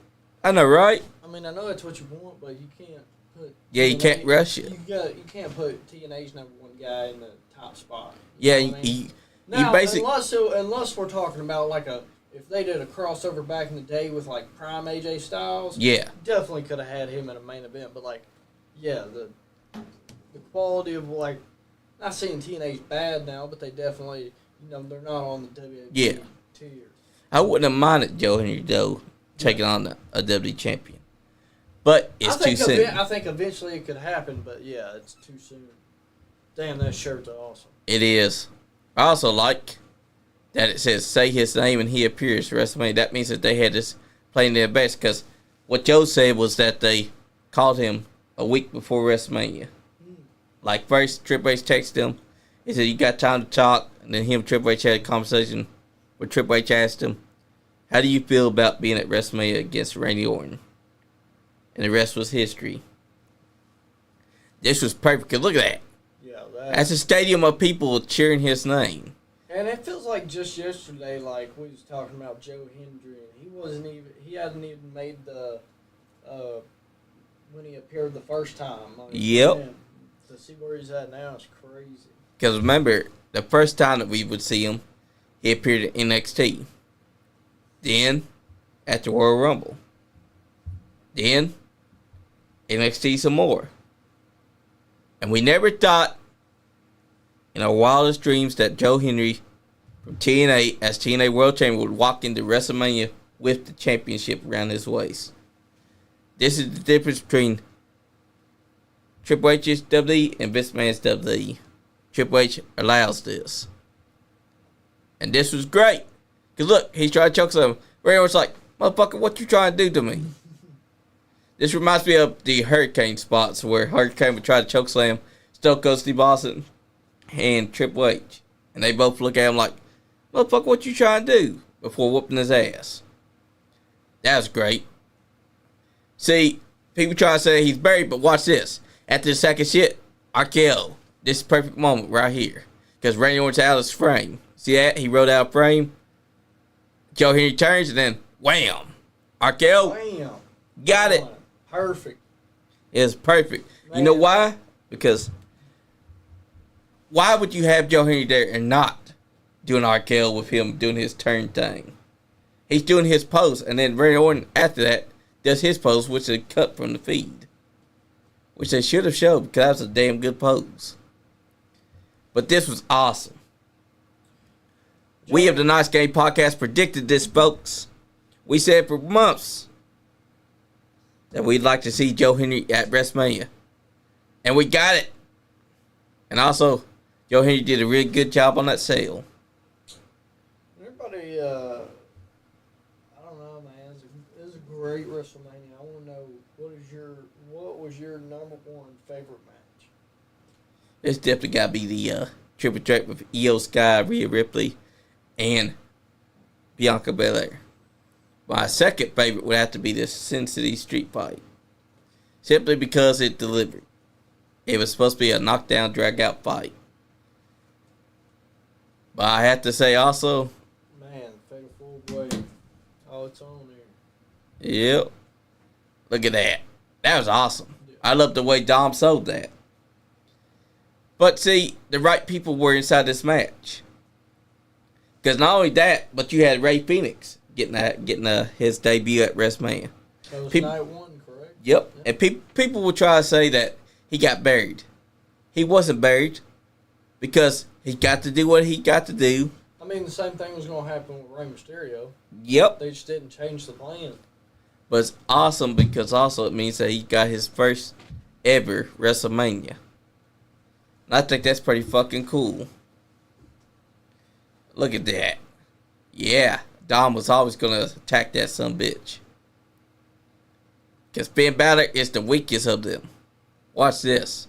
I know, right? I mean, I know that's what you want, but you can't put... Yeah, you can't rush it. You can't put TNA's number one guy in the top spot. Yeah, you know what I mean? you basically... Unless we're talking about like if they did a crossover back in the day with like Prime AJ Styles, Yeah. definitely could have had him in a main event. But like, yeah, the quality of like, not saying TNA's bad now, but they definitely, they're not on the WWE tier. I wouldn't have minded Joe Henry, though, taking on a WWE champion. But it's too soon. I think eventually it could happen, but yeah, it's too soon. Damn, that shirt's awesome. It is. I also like that it says, say his name and he appears at WrestleMania. That means that they had this playing their best, because what Joe said was that they called him a week before WrestleMania. Like, first, Triple H texted him. He said, you got time to talk? And then him and Triple H had a conversation where Triple H asked him, how do you feel about being at WrestleMania against Randy Orton? And the rest was history. This was perfect. 'Cause look at that. Yeah, that's a stadium of people cheering his name. And it feels like just yesterday, like we was talking about Joe Hendry, and he hadn't even made the when he appeared the first time. Like, yep. Man, to see where he's at now is crazy. Because remember, the first time that we would see him, he appeared in NXT. Then, at the Royal Rumble. Then, NXT some more. And we never thought in our wildest dreams that Joe Henry from TNA as TNA World Champion would walk into WrestleMania with the championship around his waist. This is the difference between Triple H's WWE and Vince McMahon's WWE. Triple H allows this. And this was great. Because look, he's trying to choke some. Ray Orton's like, motherfucker, what you trying to do to me? This reminds me of the Hurricane spots where Hurricane would try to choke slam Stone Cold Steve Austin and Triple H. And they both look at him like, motherfucker, what you trying to do? Before whooping his ass. That was great. See, people try to say he's buried, but watch this. After the second shit, RKO. This is the perfect moment right here. Because Randy Orton's out of his frame. See that? He rode out of frame. Joe Henry turns and then wham. RKO. Wham. Got it. Perfect. It's perfect. Man. You know why? Because why would you have Joe Henry there and not doing RKO with him doing his turn thing? He's doing his pose, and then Randy Orton after that does his pose, which is a cut from the feed. Which they should have showed because that was a damn good pose. But this was awesome. We of the Nice Game Podcast predicted this, folks. We said for months that we'd like to see Joe Henry at WrestleMania. And we got it. And also, Joe Henry did a really good job on that sale. Everybody, I don't know, man. It was a great WrestleMania. I want to know, what was your number one favorite match? It's definitely got to be the triple threat with Io Sky, Rhea Ripley, and Bianca Belair. My second favorite would have to be the Sin City Street Fight. Simply because it delivered. It was supposed to be a knockdown, drag-out fight. But I have to say also... Man, Fatal 4-Way. Oh, it's on there. Yep. Look at that. That was awesome. Yeah. I love the way Dom sold that. But see, the right people were inside this match. Because not only that, but you had Ray Phoenix getting his debut at WrestleMania. That was night one, correct? Yep. And people will try to say that he got buried. He wasn't buried because he got to do what he got to do. I mean, the same thing was going to happen with Rey Mysterio. Yep. They just didn't change the plan. But it's awesome because also it means that he got his first ever WrestleMania. And I think that's pretty fucking cool. Look at that. Yeah. Dom was always going to attack that sumbitch. Because Finn Balor is the weakest of them. Watch this.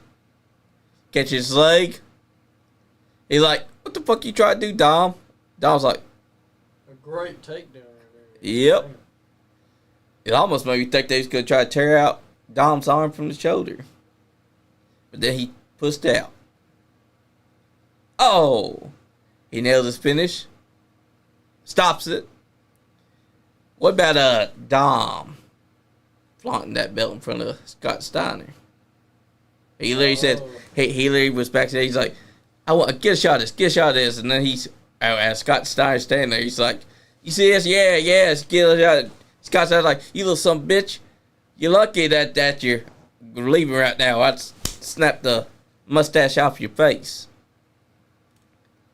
Catch his leg. He's like, what the fuck you trying to do, Dom? Dom's like, a great takedown right there. Yep. Damn. It almost made me think they was going to try to tear out Dom's arm from the shoulder. But then he pushed out. Oh. He nailed his finish. Stops it. What about Dom flaunting that belt in front of Scott Steiner? He literally said, he literally was backstage. He's like, I want to get a shot of this, get a shot of this. And then as Scott Steiner's standing there, he's like, you see this? Yeah, get a shot of it. Scott Steiner's like, you little son of a bitch. You're lucky that you're leaving right now. I'd snap the mustache off your face.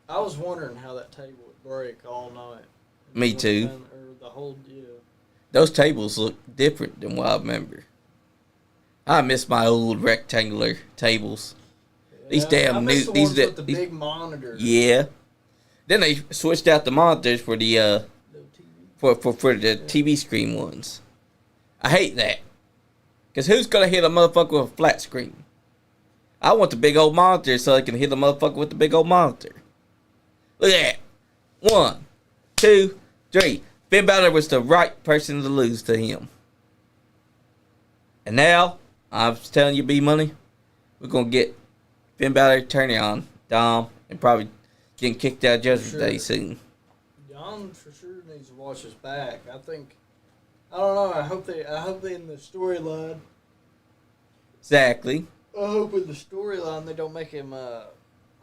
I was wondering how that table would break all night. Me too. Or the whole deal. Those tables look different than what I remember. I miss my old rectangular tables. Yeah, these damn new these with the big monitor. Yeah. Then they switched out the monitors for the for the TV screen ones. I hate that. Cause who's gonna hit a motherfucker with a flat screen? I want the big old monitor so I can hit the motherfucker with the big old monitor. Look at that. 1, 2, 3. Finn Balor was the right person to lose to him. And now, I was telling you, Bmoney, we're going to get Finn Balor turning on Dom and probably getting kicked out of Judgment Day soon. Dom for sure needs to watch his back. I don't know. I hope they in the storyline. Exactly. I hope in the storyline they don't make him, I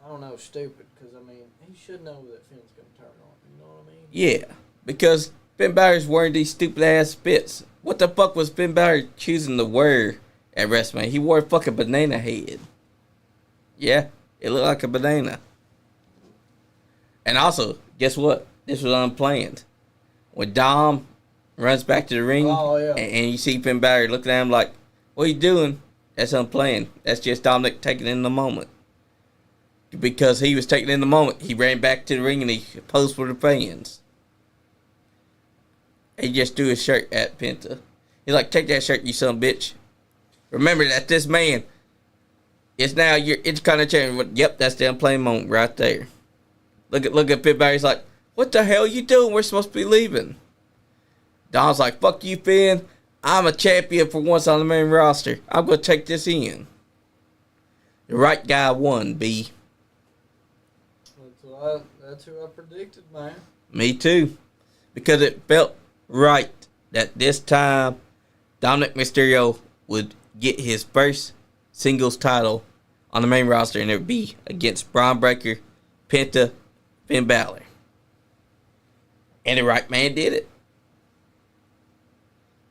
I don't know, stupid. Because, I mean, he should know that Finn's going to turn on. You know what I mean? Yeah, because Finn Balor's wearing these stupid ass fits. What the fuck was Finn Balor choosing to wear at WrestleMania? He wore a fucking banana head. Yeah, it looked like a banana. And also, guess what? This was unplanned. When Dom runs back to the ring, and you see Finn Balor looking at him like, what are you doing? That's unplanned. That's just Dominic taking in the moment. Because he was taking in the moment, he ran back to the ring and he posed for the fans. He just threw his shirt at Penta. He's like, take that shirt, you son of a bitch. Remember that this man is now your Intercontinental. Yep, that's the unplanned moment right there. Look at Finn Balor. He's like, what the hell are you doing? We're supposed to be leaving. Dom's like, fuck you, Finn. I'm a champion for once on the main roster. I'm going to take this in. The right guy won, B. That's who I predicted, man. Me too. Because it felt right that this time Dominic Mysterio would get his first singles title on the main roster, and it would be against Braun Breaker, Penta, Finn Balor. And the right man did it.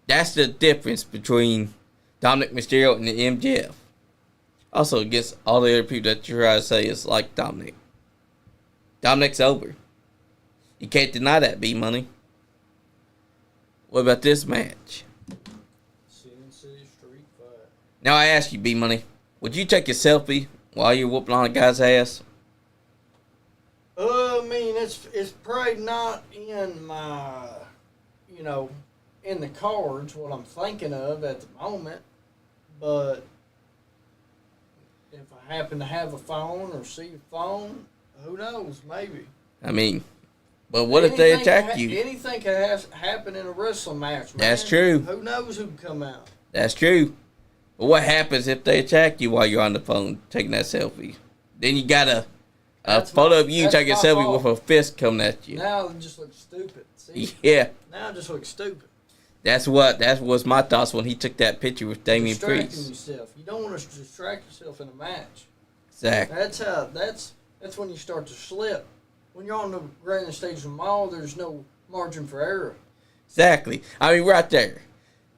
That's the difference between Dominic Mysterio and the MJF. Also, against all the other people that you try to say is like Dominic. Dominic's over. You can't deny that, Bmoney. What about this match? Sin City Street Fight. Now I ask you, Bmoney, would you take a selfie while you're whooping on a guy's ass? I mean, it's probably not in my, in the cards, what I'm thinking of at the moment. But if I happen to have a phone or see a phone, who knows, maybe. I mean, but what if they attack you? Anything can happen in a wrestling match, man. That's true. Who knows who can come out? That's true. But what happens if they attack you while you're on the phone taking that selfie? Then you got a photo of you taking a selfie with a fist coming at you. Now it just looks stupid. See? Yeah. Now it just looks stupid. That was my thoughts when he took that picture with Damian Priest. Distracting yourself. You don't want to distract yourself in a match. Exactly. That's when you start to slip. When you're on the grand stage of the mall, there's no margin for error. Exactly. I mean, right there.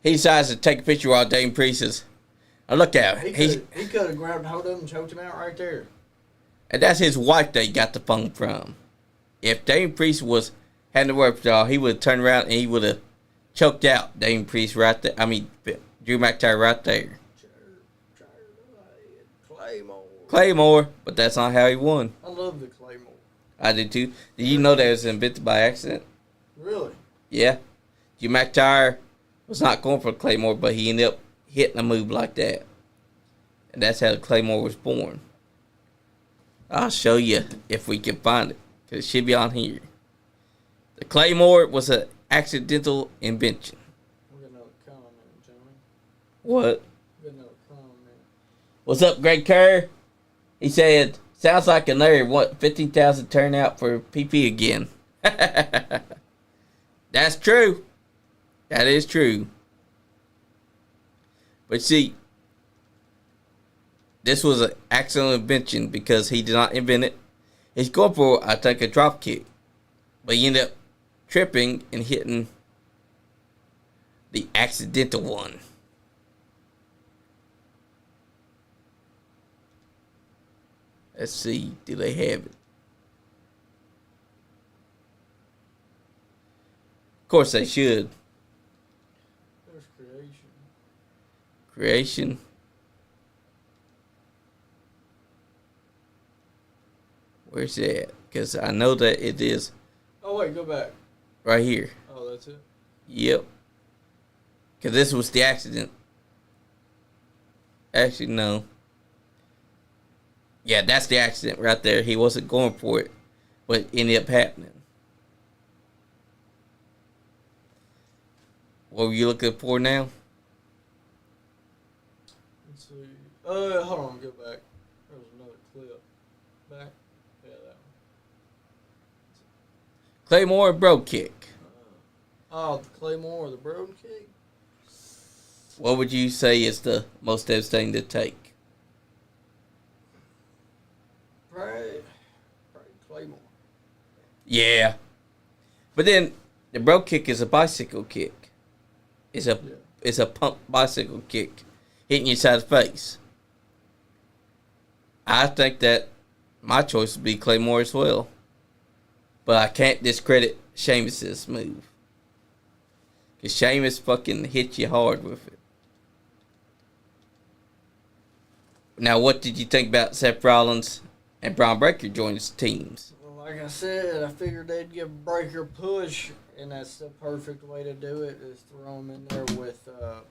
He decides to take a picture while Damian Priest is. Look at him. He could have grabbed hold of him and choked him out right there. And that's his wife that he got the phone from. If Damian Priest had to work for y'all, he would have turned around and he would have choked out Damian Priest right there. I mean, Drew McIntyre right there. Claymore, but that's not how he won. I love the Claymore. I did too. Did you know that it was invented by accident? Really? Yeah. Drew McIntyre was not going for Claymore, but he ended up hitting a move like that. And that's how the Claymore was born. I'll show you if we can find it, because it should be on here. The Claymore was an accidental invention. We're going to know the comment, Johnny. What? We're going to know the comment. What's up, Greg Kerr? He said, sounds like another 15,000 turnout for PP again. That's true. That is true. But see, this was an accidental invention because he did not invent it. He's going for, I think, a drop kick. But he ended up tripping and hitting the accidental one. Let's see, do they have it? Of course they should. There's creation. Creation. Where's that? Because I know that it is. Oh, wait, go back. Right here. Oh, that's it? Yep. Because this was the accident. Actually, no. Yeah, that's the accident right there. He wasn't going for it, but it ended up happening. What were you looking for now? Let's see. Hold on, go back. There was another clip. Back. Yeah, that one. Claymore bro kick. The Claymore or the Broad kick? What would you say is the most devastating to take? Probably Claymore. Yeah. But then the bro kick is a bicycle kick. It's a pump bicycle kick hitting you side of the face. I think that my choice would be Claymore as well. But I can't discredit Sheamus's move. Because Sheamus fucking hit you hard with it. Now, what did you think about Seth Rollins and Braun Breaker joining teams? Well, like I said, I figured they'd give Breaker a push, and that's the perfect way to do it, is throw him in there with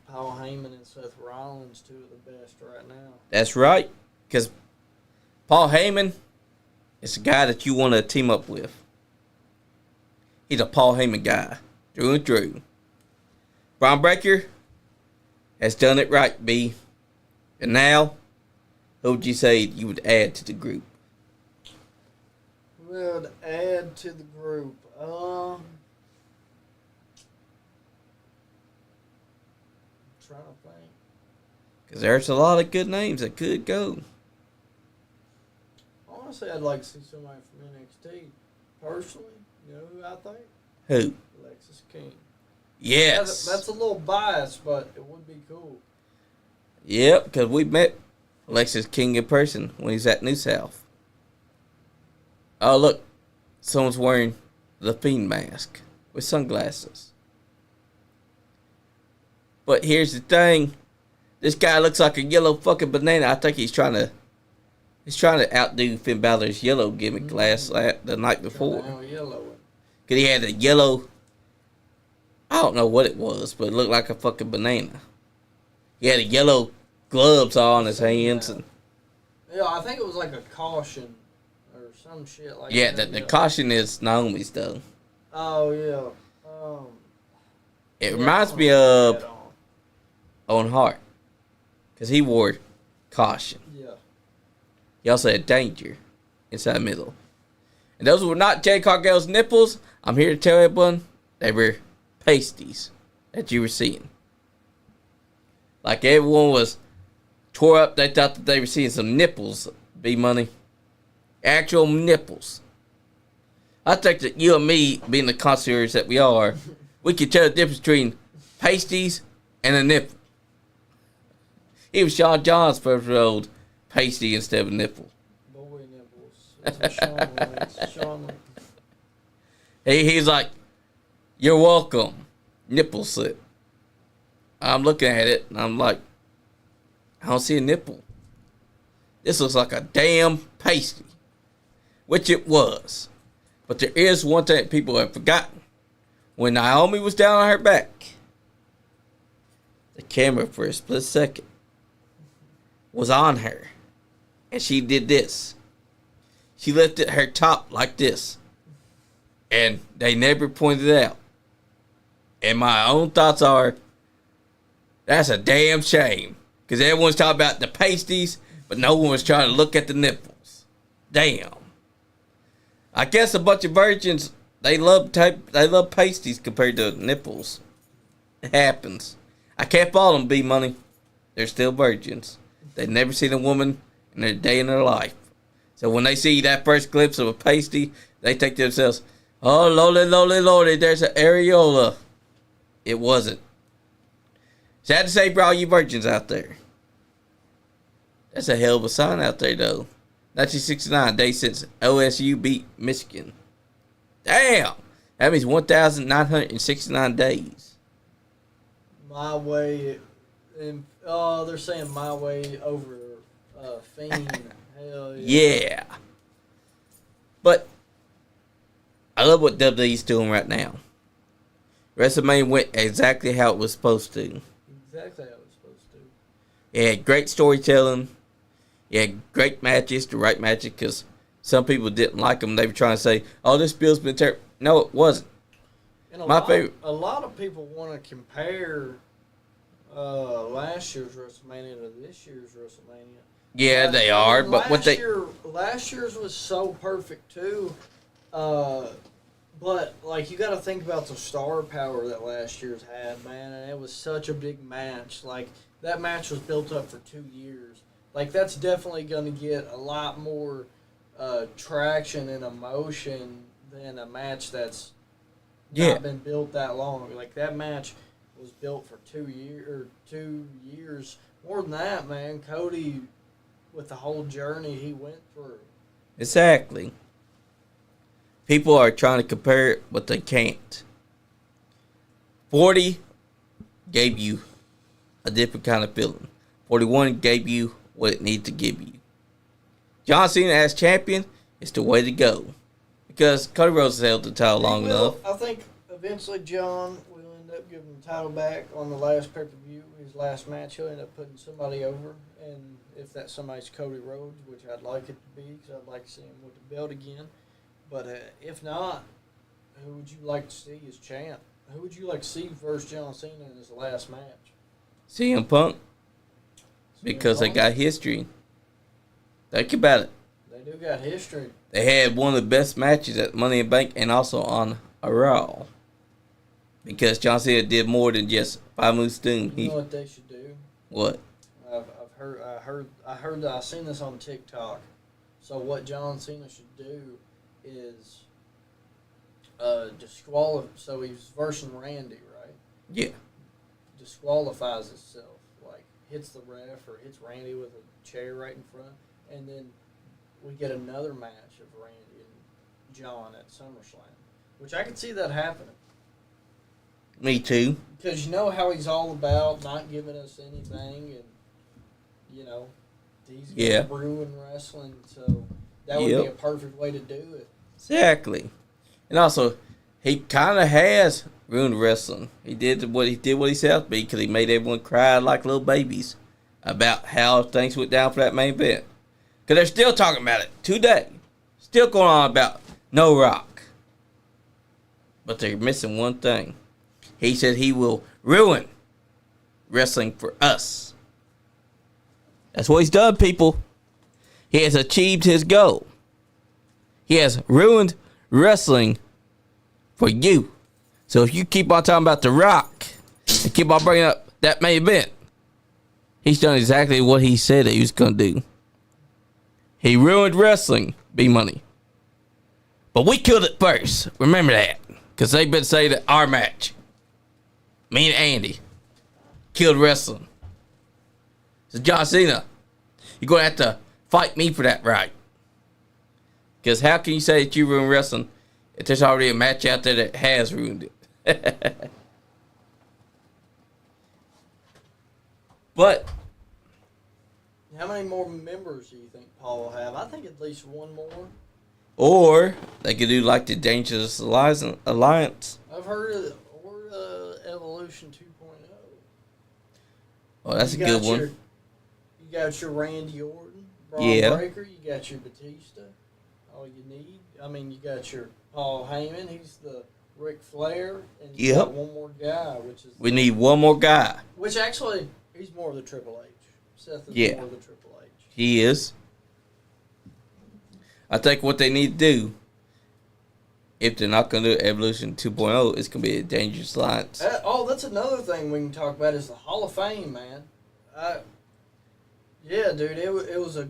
Paul Heyman and Seth Rollins, two of the best right now. That's right. Because Paul Heyman is a guy that you want to team up with. He's a Paul Heyman guy, through and through. Braun Breaker has done it right, B. And now, who would you say you would add to the group? Would add to the group. I'm trying to think. Because there's a lot of good names that could go. Honestly, I'd like to see somebody from NXT. Personally, you know who I think? Who? Alexis King. Yes. That's a little biased, but it would be cool. Yep, because we met Alexis King in person when he was at New South. Oh, look. Someone's wearing the Fiend mask with sunglasses. But here's the thing. This guy looks like a yellow fucking banana. I think he's trying to outdo Finn Balor's yellow gimmick the night before. Because he had a yellow, I don't know what it was, but it looked like a fucking banana. He had a yellow gloves on his hands. And yeah, I think it was like a caution or some shit like yeah, that. the caution is Naomi's, though. Oh, yeah. It reminds me of Owen Hart. Because he wore caution. Yeah. He also had danger inside the middle. And those were not Jay Cargill's nipples. I'm here to tell everyone they were pasties that you were seeing. Like everyone was tore up. They thought that they were seeing some nipples, Bmoney. Actual nipples. I think that you and me, being the connoisseurs that we are, we could tell the difference between pasties and a nipple. Even Sean John's first rolled pasty instead of a nipple. Boy nipples. That's what Sean likes. Sean likes. He's like, you're welcome. Nipple slip. I'm looking at it, and I'm like, I don't see a nipple. This looks like a damn pasty. Which it was. But there is one thing people have forgotten. When Naomi was down on her back, the camera for a split second was on her. And she did this. She lifted her top like this. And they never pointed it out. And my own thoughts are, that's a damn shame. Because everyone's talking about the pasties, but no one was trying to look at the nipples. Damn. I guess a bunch of virgins, they love pasties compared to nipples. It happens. I can't fault them, Bmoney. They're still virgins. They've never seen a woman in their day in their life. So when they see that first glimpse of a pasty, they think to themselves, oh, lordy, lordy, lordy, there's an areola. It wasn't. Sad to say for all you virgins out there. That's a hell of a sign out there, though. 1969, day since OSU beat Michigan. Damn! That means 1,969 days. My way, they're saying my way over Fiend. Hell yeah. Yeah. But I love what WWE's doing right now. WrestleMania went exactly how it was supposed to. Exactly how it was supposed to. It had great storytelling. It had great matches, the right matches, because some people didn't like them. They were trying to say, oh, this bill's been terrible. No, it wasn't. And My favorite. A lot of people want to compare last year's WrestleMania to this year's WrestleMania. Yeah, they are, but what they... Last year's was so perfect, too. But, like, you got to think about the star power that last year's had, man. And it was such a big match. Like, that match was built up for 2 years. Like, that's definitely going to get a lot more traction and emotion than a match that's Yeah. not been built that long. Like that match was built for 2 years. More than that, man. Cody, with the whole journey he went through. Exactly. People are trying to compare it, but they can't. 40 gave you a different kind of feeling. 41 gave you what it needed to give you. John Cena as champion is the way to go. Because Cody Rhodes has held the title long enough. I think eventually John will end up giving the title back on the last pay-per-view. His last match, he'll end up putting somebody over. And if that somebody's Cody Rhodes, which I'd like it to be, because I'd like to see him with the belt again. But if not, who would you like to see as champ? Who would you like to see versus John Cena in his last match? CM Punk. Because they got history. Think about it. They do got history. They had one of the best matches at Money in the Bank and also on a Raw. Because John Cena did more than just 5 moves doom. You know what they should do? What? I seen this on TikTok. So what John Cena should do is disqualify. So he's versing Randy, right? Yeah. Disqualifies himself, like hits the ref or hits Randy with a chair right in front, and then we get another match of Randy and John at SummerSlam, which I could see that happening. Me too. Because you know how he's all about not giving us anything, and you know he's going to ruin wrestling, so that would be a perfect way to do it. Exactly. And also, he kind of has ruined wrestling. He did what he said to be, because he made everyone cry like little babies about how things went down for that main event. Because they're still talking about it today. Still going on about No Rock. But they're missing one thing. He said he will ruin wrestling for us. That's what he's done, people. He has achieved his goal. He has ruined wrestling for you. So if you keep on talking about The Rock and keep on bringing up that main event, he's done exactly what he said he was going to do. He ruined wrestling, Bmoney. But we killed it first. Remember that. Because they've been saying that our match, me and Andy, killed wrestling. So John Cena, you're going to have to fight me for that right. Because how can you say that you ruined wrestling if there's already a match out there that has ruined it? But how many more members do you think Paul will have? I think at least one more. Or they could do like the Dangerous Alliance. I've heard of Evolution 2.0. Oh, that's a good one. You got your Randy Orton, Braun Breaker. You got your Batista. All you need. I mean, you got your Paul Heyman. He's the Ric Flair. And you got one more guy, which is... We need one more guy. Which actually, he's more of the Triple H. Seth is more of the Triple H. He is. I think what they need to do, if they're not going to do Evolution 2.0, it's going to be a Dangerous Alliance. That's another thing we can talk about is the Hall of Fame, man. Yeah, dude, it was a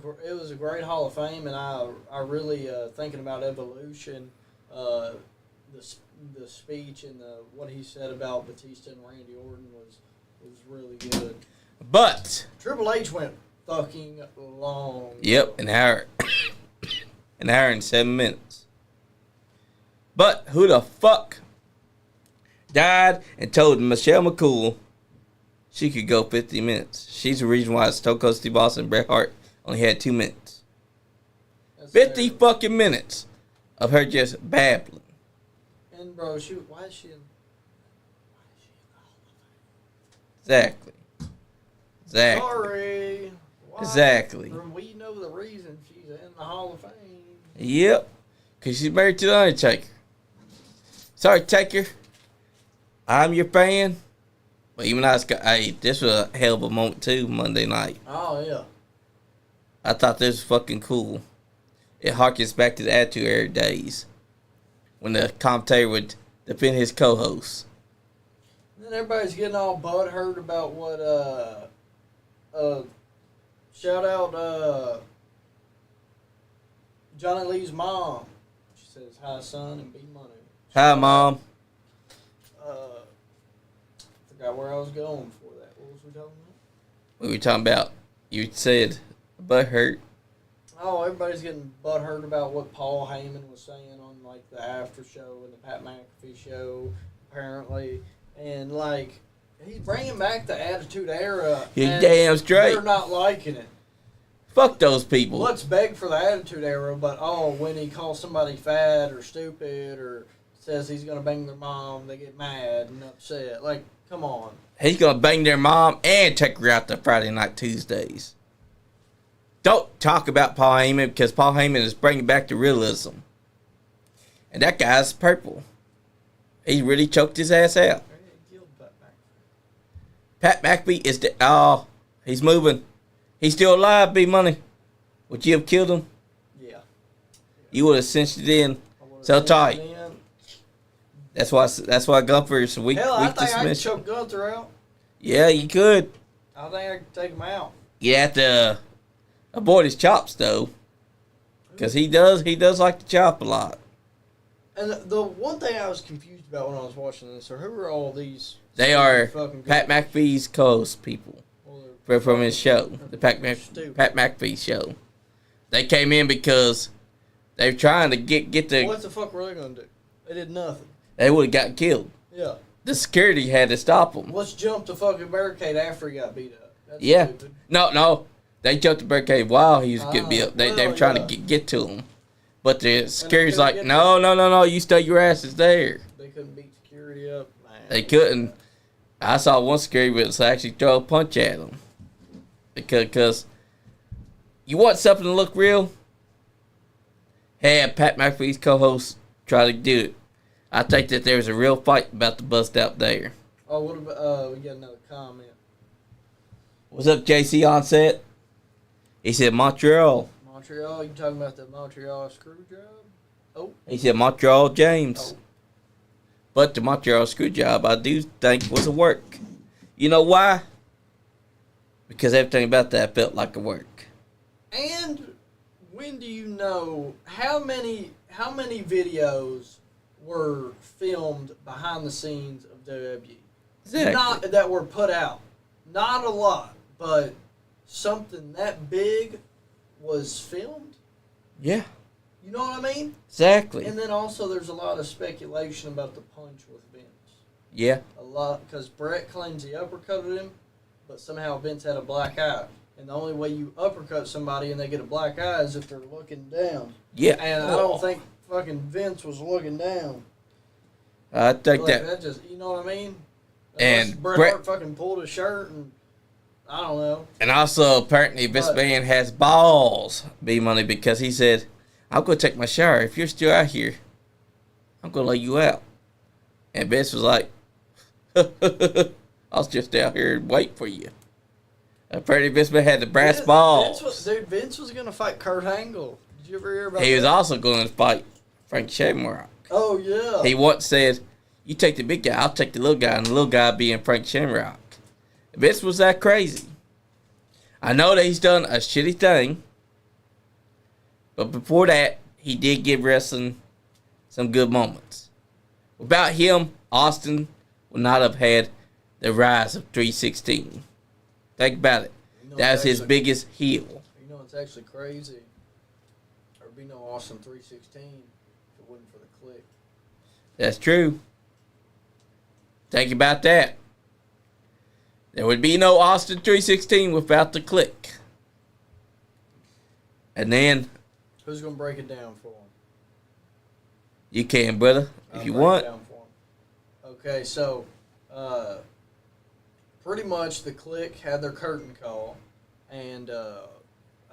great Hall of Fame, and I really thinking about Evolution, the speech and what he said about Batista and Randy Orton was really good. But Triple H went fucking long. Yep, an hour. An hour and 7 minutes. But who the fuck died and told Michelle McCool she could go 50 minutes? She's the reason why Stone Cold Steve Austin and Bret Hart only had 2 minutes. That's 50 terrible. Fucking minutes of her just babbling. And bro, why is she in Exactly. Sorry. Why? Exactly. We know the reason she's in the Hall of Fame. Yep. Because she's married to the Undertaker. Sorry, Taker. I'm your fan. But even I was, this was a hell of a moment too, Monday night. Oh, yeah. I thought this was fucking cool. It harkens back to the Attitude Era days. When the commentator would defend his co-host. Then everybody's getting all butthurt about what, shout out, Johnny Lee's mom. She says, "Hi, son," and Bmoney. Hi, Mom. Forgot where I was going for that. What was we talking about? We were talking about, you said, butt hurt. Oh, everybody's getting butthurt about what Paul Heyman was saying on, like, the after show and the Pat McAfee show, apparently. And, like, he's bringing back the Attitude Era. You're damn straight. They're not liking it. Fuck those people. Let's beg for the Attitude Era, but, when he calls somebody fat or stupid or says he's going to bang their mom, they get mad and upset. Like, come on. He's going to bang their mom and take her out to Friday Night Tuesdays. Don't talk about Paul Heyman because Paul Heyman is bringing back the realism. And that guy's purple. He really choked his ass out. Pat McAfee is the... Oh, he's moving. He's still alive, Bmoney. Would you have killed him? Yeah. You would have cinched it in so tight. That's why Gunther's weak I think I could dismissal. choke Gunther out. Yeah, you could. I think I could take him out. You have to avoid his chops though, because he does like to chop a lot. And the one thing I was confused about when I was watching this, who are all these? They are fucking Pat McAfee's co-host people from his show, the Pat stupid. McAfee show. They came in because they're trying to get the. What the fuck were they gonna do? They did nothing. They would have got killed. Yeah. The security had to stop them. Let's jump the fucking barricade after he got beat up. That's Yeah. stupid. No. They jumped the barricade while he was getting beat up. They were well, trying yeah. to get to him. But the security's couldn't like, get no, you stay your asses there. They couldn't beat security up, man. They couldn't. I saw one security witness actually throw a punch at him. Because you want something to look real? Have Pat McAfee's co-host try to do it. I think that there was a real fight about to bust out there. Oh, what about, we got another comment. What's up, JC on set? He said Montreal. Montreal, you talking about the Montreal screw job? Oh. He said Montreal James. Oh. But the Montreal screw job, I do think was a work. You know why? Because everything about that felt like a work. And when do you know how many videos were filmed behind the scenes of WWE? Exactly. Not that were put out. Not a lot, but something that big was filmed. Yeah. You know what I mean? Exactly. And then also there's a lot of speculation about the punch with Vince. Yeah. A lot, because Brett claims he uppercutted him, but somehow Vince had a black eye. And the only way you uppercut somebody and they get a black eye is if they're looking down. Yeah. And I don't think fucking Vince was looking down. I think Like, that. just, you know what I mean? And Unless Bret Brett- Hart fucking pulled his shirt and I don't know. And also, apparently, this But- man has balls, Bmoney, because he said, I'm going to take my shower. If you're still out here, I'm going to lay you out. And Vince was like, I was just out here waiting for you. Apparently, Vince man had the brass balls. Vince was going to fight Kurt Angle. Did you ever hear about that? He was also going to fight Frank Shamrock. Oh, yeah. He once said, you take the big guy, I'll take the little guy, and the little guy being Frank Shamrock. Vince was that crazy. I know that he's done a shitty thing, but before that, he did give wrestling some good moments. Without him, Austin would not have had the rise of 316. Think about it. You know, That was it's his actually- biggest heel. You know, it's actually crazy. There'd be no Austin 316 if it wasn't for the click. That's true. Think about that. There would be no Austin 316 without the click. And then Who's going to break it down for him? you can, brother, if I'll you break it want. down for him. Okay, so pretty much the Click had their curtain call, and I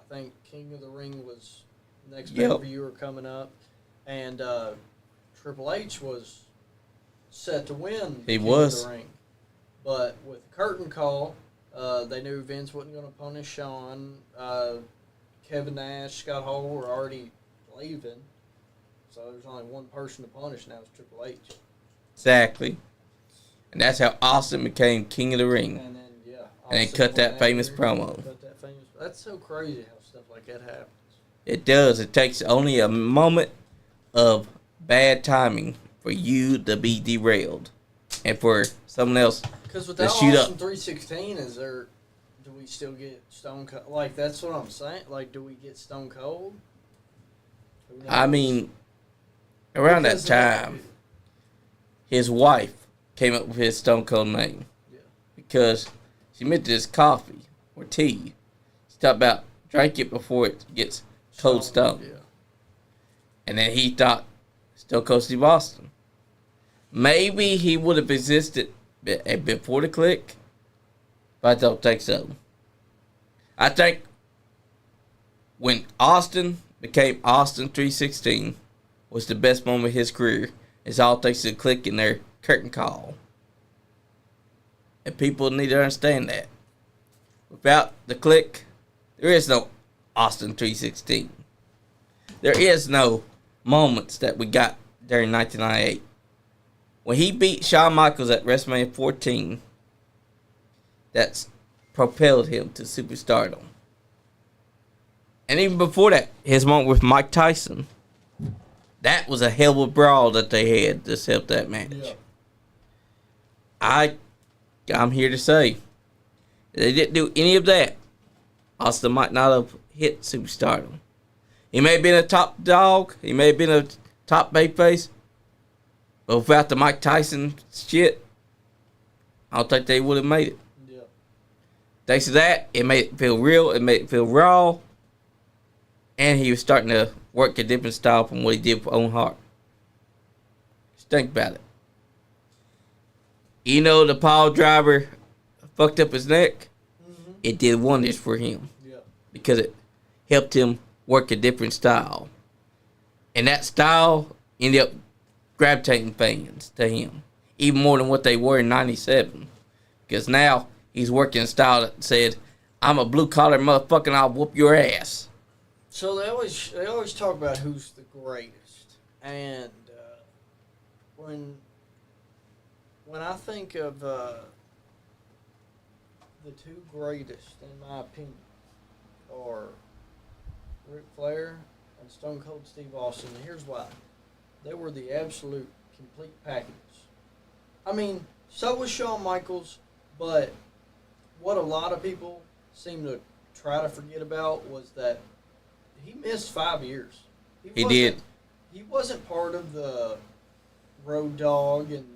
think King of the Ring was next Yep. pay-per-view coming up, and Triple H was set to win. He King was. of the Ring, but with the curtain call, they knew Vince wasn't going to punish Shawn. Kevin Nash, Scott Hall were already leaving, so there's only one person to punish now. It's Triple H. Exactly. And that's how Austin became King of the Ring. And then, yeah. And they Austin cut that went famous out promo. there, cut that famous. That's so crazy how stuff like that happens. It does. It takes only a moment of bad timing for you to be derailed and for someone else Because to without shoot Austin up. 316, do we still get Stone Cold? Like, that's what I'm saying. Like, do we get Stone Cold? Who knows? I mean, around Because that time, his wife came up with his Stone Cold name because she meant this coffee or tea. She talked about drink it before it gets cold stone. Yeah. And then he thought Stone Cold Steve Austin. Maybe he would have existed before the click, but I don't think so. I think when Austin became Austin 316 was the best moment of his career. It's all thanks to the click in their curtain call. And people need to understand that. Without the click, there is no Austin 316. There is no moments that we got during 1998. When he beat Shawn Michaels at WrestleMania 14, that's propelled him to superstardom. And even before that, his moment with Mike Tyson, that was a hell of a brawl that they had to set up that match. Yeah. I'm here to say, if they didn't do any of that, Austin might not have hit superstardom. He may have been a top dog. He may have been a top babyface. But without the Mike Tyson shit, I don't think they would have made it. Yeah. Thanks to that, it made it feel real. It made it feel raw. And he was starting to work a different style from what he did for Owen Hart. Just think about it. You know, the pile driver fucked up his neck. Mm-hmm. It did wonders for him. Yeah. Because it helped him work a different style. And that style ended up gravitating fans to him. Even more than what they were in 97. Because now he's working a style that said, I'm a blue-collar motherfucker and I'll whoop your ass. So they always talk about who's the greatest. And when I think of the two greatest, in my opinion, are Ric Flair and Stone Cold Steve Austin, and here's why. They were the absolute complete package. I mean, so was Shawn Michaels, but what a lot of people seem to try to forget about was that he missed 5 years. He did. He wasn't part of the Road Dogg, and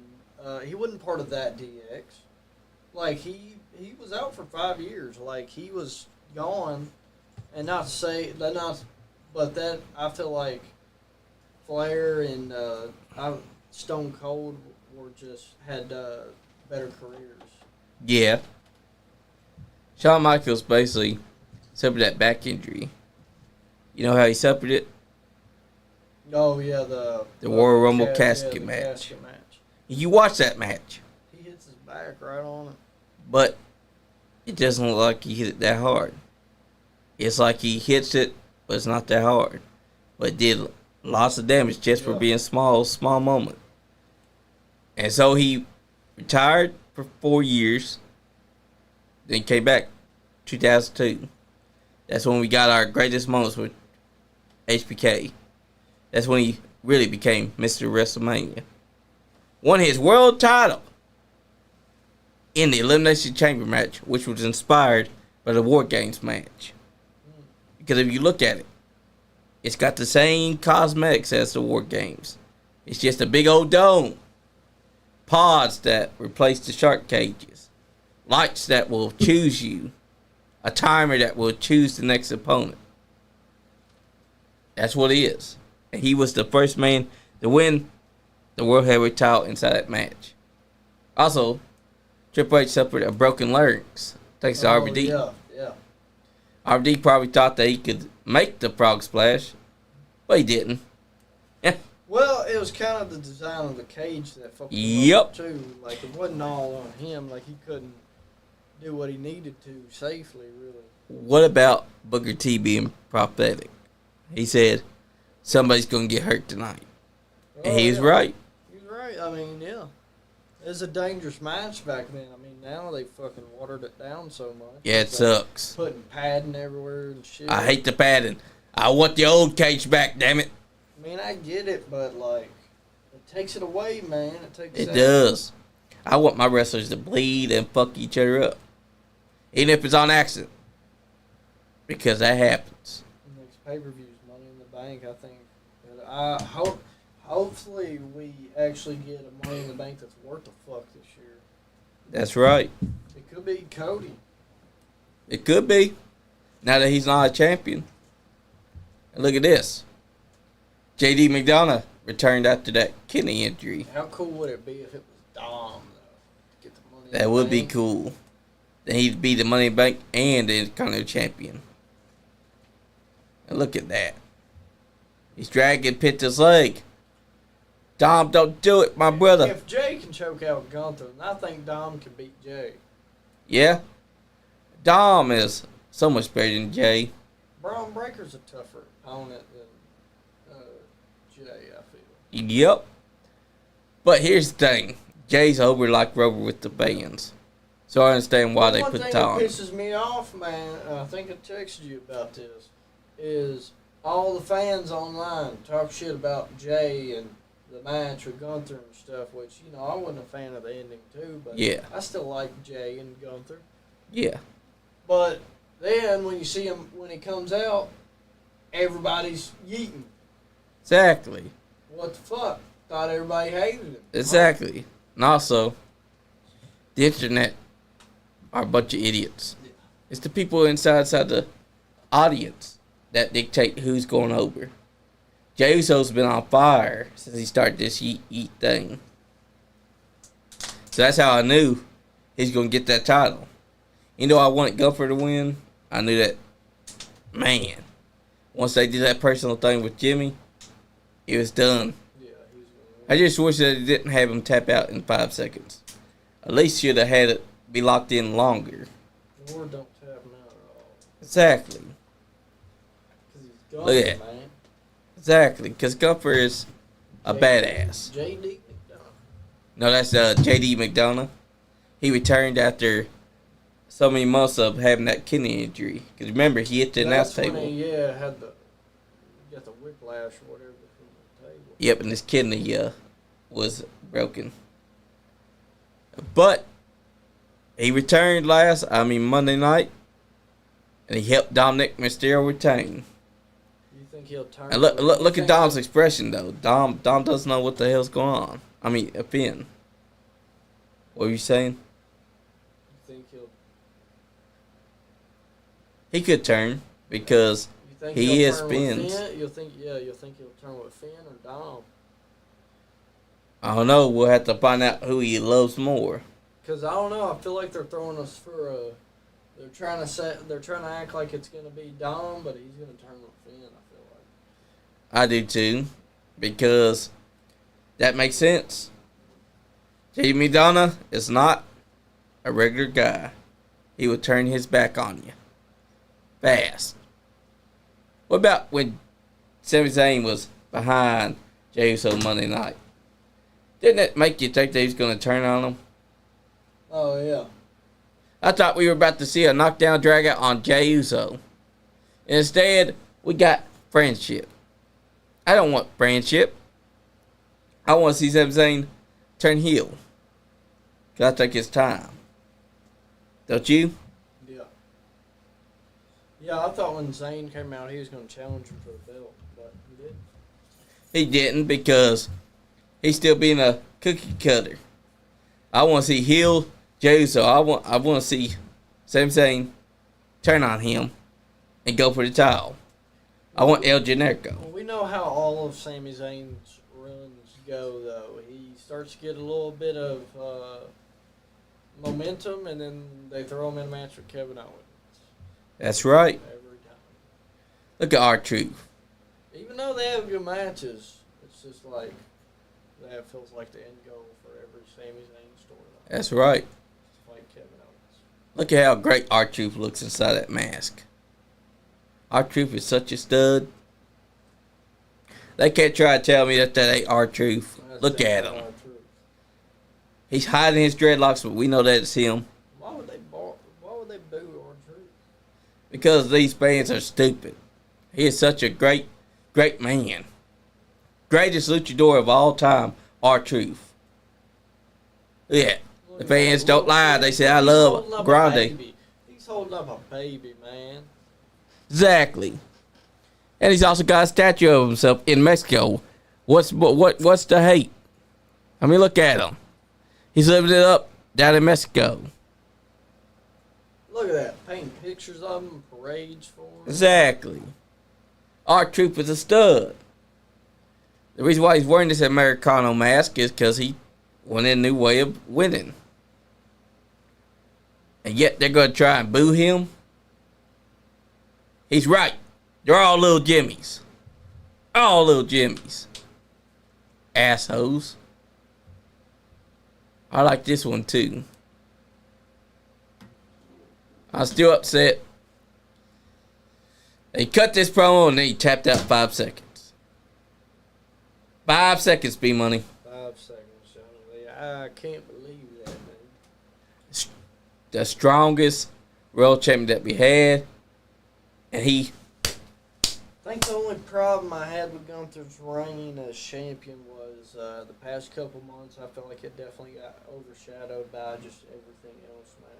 he wasn't part of that DX. Like, he was out for 5 years. Like, he was gone, and not to say that but that I feel like Flair and Stone Cold were just had better careers. Yeah. Shawn Michaels basically suffered that back injury. You know how he suffered it? Oh yeah, the Royal Rumble casket match. Casket match. You watch that match. He hits his back right on it. But it doesn't look like he hit it that hard. It's like he hits it, but it's not that hard. But it did lots of damage just for being small moment. And so he retired for 4 years. Then came back 2002. That's when we got our greatest moments with HBK. That's when he really became Mr. WrestleMania. Won his world title in the Elimination Chamber match, which was inspired by the War Games match. Because if you look at it, it's got the same cosmetics as the War Games. It's just a big old dome. Pods that replace the shark cages. Lights that will choose you. A timer that will choose the next opponent. That's what it is. And he was the first man to win the World Heavyweight title inside that match. Also, Triple H suffered a broken larynx thanks to RVD. Yeah. RVD probably thought that he could make the frog splash, but he didn't. Yeah. Well, it was kind of the design of the cage that fucked him up too. Like, it wasn't all on him. Like, he couldn't do what he needed to safely, really. What about Booker T being prophetic? He said, somebody's going to get hurt tonight. And he was right. He was right. I mean, yeah. It was a dangerous match back then. I mean, now they fucking watered it down so much. Yeah, it sucks. Putting padding everywhere and shit. I hate the padding. I want the old cage back, damn it. I mean, I get it, but like, it takes it away, man. It does. I want my wrestlers to bleed and fuck each other up. Even if it's on accident. Because that happens. Next pay-per-view is Money in the Bank, I think. But I hopefully we actually get a Money in the Bank that's worth the fuck this year. That's right. It could be Cody. It could be. Now that he's not a champion. And look at this. JD McDonough returned after that kidney injury. How cool would it be if it was Dom, though? To get the Money in That the would be Bank? cool. Then he'd be the Money in the Bank and the Intercontinental Champion. And look at that. He's dragging Penta's leg. Dom, don't do it, my brother. If Jay can choke out Gunther, then I think Dom can beat Jay. Yeah. Dom is so much better than Jay. Braun Breaker's a tougher opponent than Jay, I feel. Yep. But here's the thing. Jay's over like rubber with the fans. So I understand why they put One Tom. thing that pisses me off, man, and I think I texted you about this, is all the fans online talk shit about Jay and the match with Gunther and stuff, which, you know, I wasn't a fan of the ending too, but Yeah. I still like Jay and Gunther. Yeah. But then when you see him, when he comes out, everybody's yeeting. Exactly. What the fuck? Thought everybody hated him. Exactly. And also, the internet are a bunch of idiots. It's the people inside the audience that dictate who's going over. Jey Uso's been on fire since he started this yeet thing. So that's how I knew he's going to get that title. You know, I wanted Gunther to win. I knew that, man, once they did that personal thing with Jimmy, it was done. Yeah, he's gonna I just wish that it didn't have him tap out in 5 seconds. At least should have had it be locked in longer. win. Or don't tap him out at all. Exactly. Because he's gone, Look at that. man. Exactly. Because Gunther is a badass. J.D. McDonough. No, that's JD McDonough. He returned after so many months of having that kidney injury. Because remember, he hit the announce That's table. when he, had got the whiplash or whatever from the table. Yep, and his kidney was broken. But he returned Monday night, and he helped Dominic Mysterio retain. You think he'll turn? And look at Dom's expression though. Dom doesn't know what the hell's going on. I mean, Finn. What were you saying? You think he'll? He could turn because You think he he'll is turn with Finn's. Finn? You'll think he'll turn with Finn or Dom? I don't know. We'll have to find out who he loves more. Because I don't know. I feel like they're throwing us for a. They're trying to act like it's gonna be Dom, but he's gonna turn with Finn. I feel like. I do too, because that makes sense. Jamie Donna is not a regular guy. He would turn his back on you fast. What about when Sami Zayn was behind Jey Uso Monday night? Didn't that make you think that he was going to turn on him? Oh yeah. I thought we were about to see a knockdown drag out on Jey Uso. Instead, we got friendship. I don't want friendship. I want to see Sami Zayn turn heel. Cause I think it's time. Don't you? Yeah. Yeah, I thought when Zayn came out, he was going to challenge him for the belt, but he didn't. He didn't because he's still being a cookie cutter. I want to see heel Jey Uso. I want to see Sami Zayn turn on him and go for the title. I want El Generico. Well, we know how all of Sami Zayn's runs go, though. He starts to get a little bit of momentum, and then they throw him in a match with Kevin Owens. That's right. Every time. Look at R-Truth. Even though they have good matches, it's just like that feels like the end goal for every Sami Zayn storyline. That's right. Just like Kevin Owens. Look at how great R-Truth looks inside that mask. R-Truth is such a stud. They can't try to tell me that ain't R-Truth. That's Look at definitely him. our truth. He's hiding his dreadlocks, but we know that it's him. Why would they boo our truth? Because these fans are stupid. He is such a great man. Greatest luchador of all time, R-Truth. Yeah. The fans don't lie. They say, I love Grande. He's holding up a baby, man. Exactly. And he's also got a statue of himself in Mexico. What's the hate? I mean, look at him. He's living it up down in Mexico. Look at that. Painting pictures of him, parades for him. Exactly. R-Truth is a stud. The reason why he's wearing this Americano mask is because he went in a new way of winning. And yet they're going to try and boo him. He's right. They're all little Jimmies. All little Jimmies. Assholes. I like this one too. I'm still upset. They cut this promo and then he tapped out 5 seconds. 5 seconds, Bmoney. 5 seconds, Johnny. I can't believe that, man. The strongest world champion that we had. And he... I think the only problem I had with Gunther's reign as champion was the past couple months. I felt like it definitely got overshadowed by just everything else, man.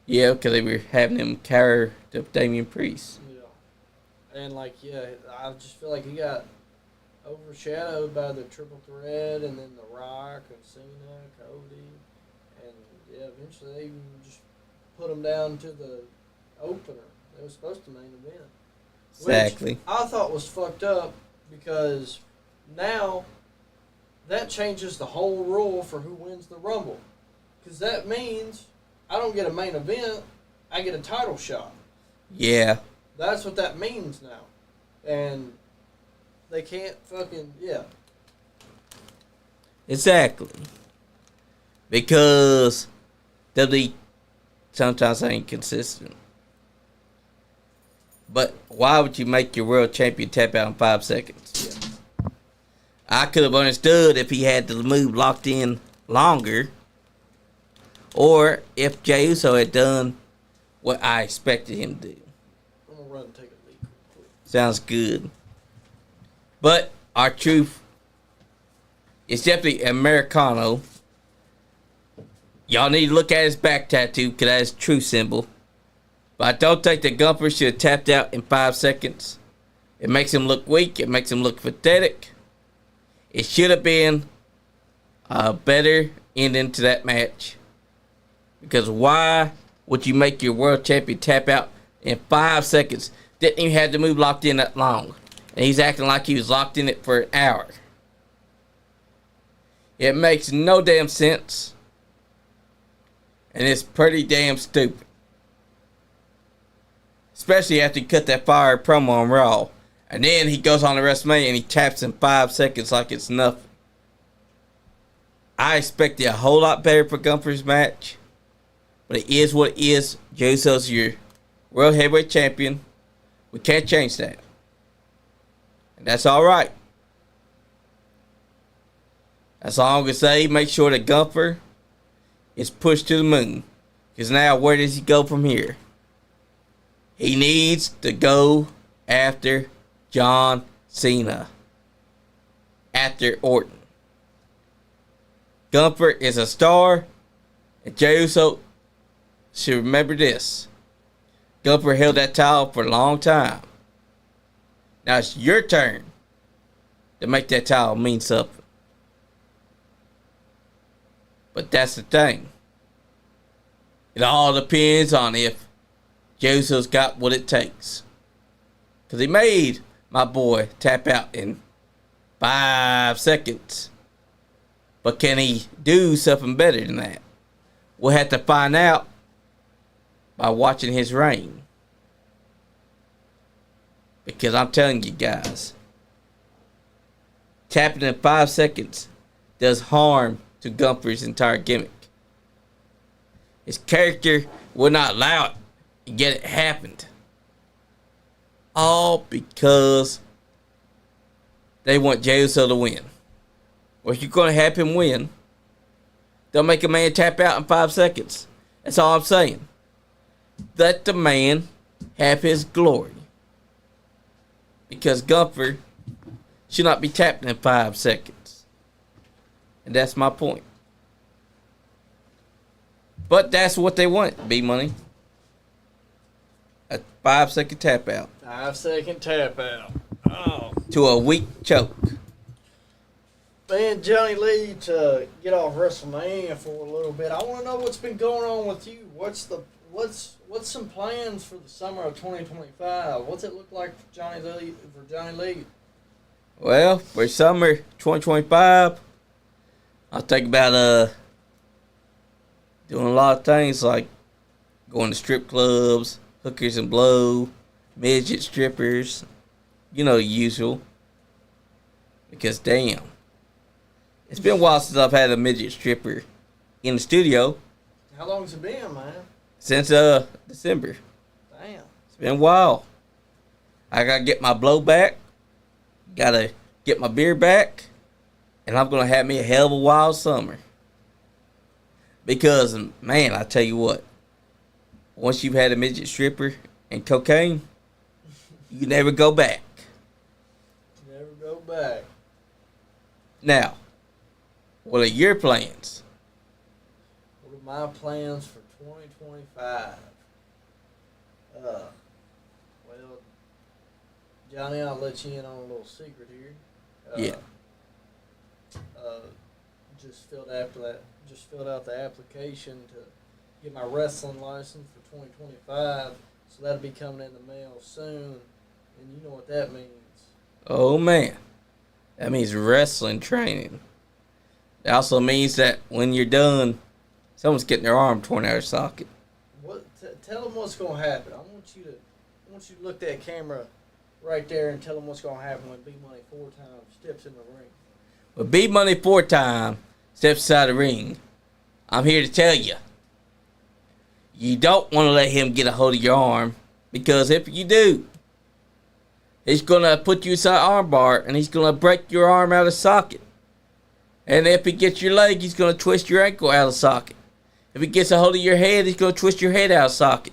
Yeah, because they were having him carry the Damian Priest. Yeah. And, like, yeah, I just feel like he got overshadowed by the Triple Threat and then The Rock and Cena, Cody. And, yeah, eventually they even just put him down to the opener. They were supposed to main event. Exactly. Which I thought was fucked up because now that changes the whole rule for who wins the Rumble. Because that means I don't get a main event, I get a title shot. Yeah. That's what that means now. And they can't fucking, yeah. Exactly. Because WWE sometimes ain't consistent. But why would you make your world champion tap out in 5 seconds? Yeah. I could have understood if he had the move locked in longer. Or if Jey Uso had done what I expected him to do. I'm going to run and take a leak real quick. Sounds good. But R-Truth is definitely Americano. Y'all need to look at his back tattoo because that is true symbol. But I don't think that Gunther should have tapped out in 5 seconds. It makes him look weak. It makes him look pathetic. It should have been a better ending to that match. Because why would you make your world champion tap out in 5 seconds? Didn't even have the move locked in that long. And he's acting like he was locked in it for an hour. It makes no damn sense. And it's pretty damn stupid. Especially after he cut that fire promo on Raw. And then he goes on to WrestleMania and he taps in 5 seconds like it's nothing. I expected a whole lot better for Gunther's match. But it is what it is. Jey Uso's your World Heavyweight Champion. We can't change that. And that's alright. That's all I'm going to say. Make sure that Gunther is pushed to the moon. Because now where does he go from here? He needs to go after John Cena. After Orton. Gunther is a star. And Jey Uso should remember this. Gunther held that title for a long time. Now it's your turn to make that title mean something. But that's the thing. It all depends on if Jey Uso's got what it takes. Because he made my boy tap out in 5 seconds. But can he do something better than that? We'll have to find out by watching his reign. Because I'm telling you guys, tapping in 5 seconds does harm to Gunther's entire gimmick. His character will not allow it. And yet it happened. All because they want Jey Uso to win. Well, if you're going to have him win, don't make a man tap out in 5 seconds. That's all I'm saying. Let the man have his glory. Because Gunther should not be tapped in 5 seconds. And that's my point. But that's what they want, Bmoney. A 5-second tap out. 5-second tap out. Oh. To a weak choke. Man, Johnny Lee, to get off WrestleMania for a little bit, I want to know what's been going on with you. What's some plans for the summer of 2025? What's it look like for Johnny Lee? Well, for summer 2025, I'll think about doing a lot of things like going to strip clubs, hookers and blow, midget strippers, you know, the usual. Because damn, it's been a while since I've had a midget stripper in the studio. How long's it been, man? Since December. Damn. It's been a while. I gotta get my blow back. Gotta get my beer back. And I'm gonna have me a hell of a wild summer. Because, man, I tell you what. Once you've had a midget stripper and cocaine, you never go back. Never go back. Now, what are your plans? What are my plans for 2025? Well, Johnny, I'll let you in on a little secret here. Yeah. Just filled out the application to get my wrestling license for 2025. So that'll be coming in the mail soon. And you know what that means. Oh, man. That means wrestling training. It also means that when you're done, someone's getting their arm torn out of socket. Tell them what's going to happen. I want you to look that camera right there and tell them what's going to happen when Bmoney 4 times steps in the ring. When Bmoney 4 times steps inside the ring, I'm here to tell you, you don't want to let him get a hold of your arm, because if you do, he's going to put you inside arm bar and he's going to break your arm out of socket. And if he gets your leg, he's going to twist your ankle out of socket. If he gets a hold of your head, he's going to twist your head out of socket.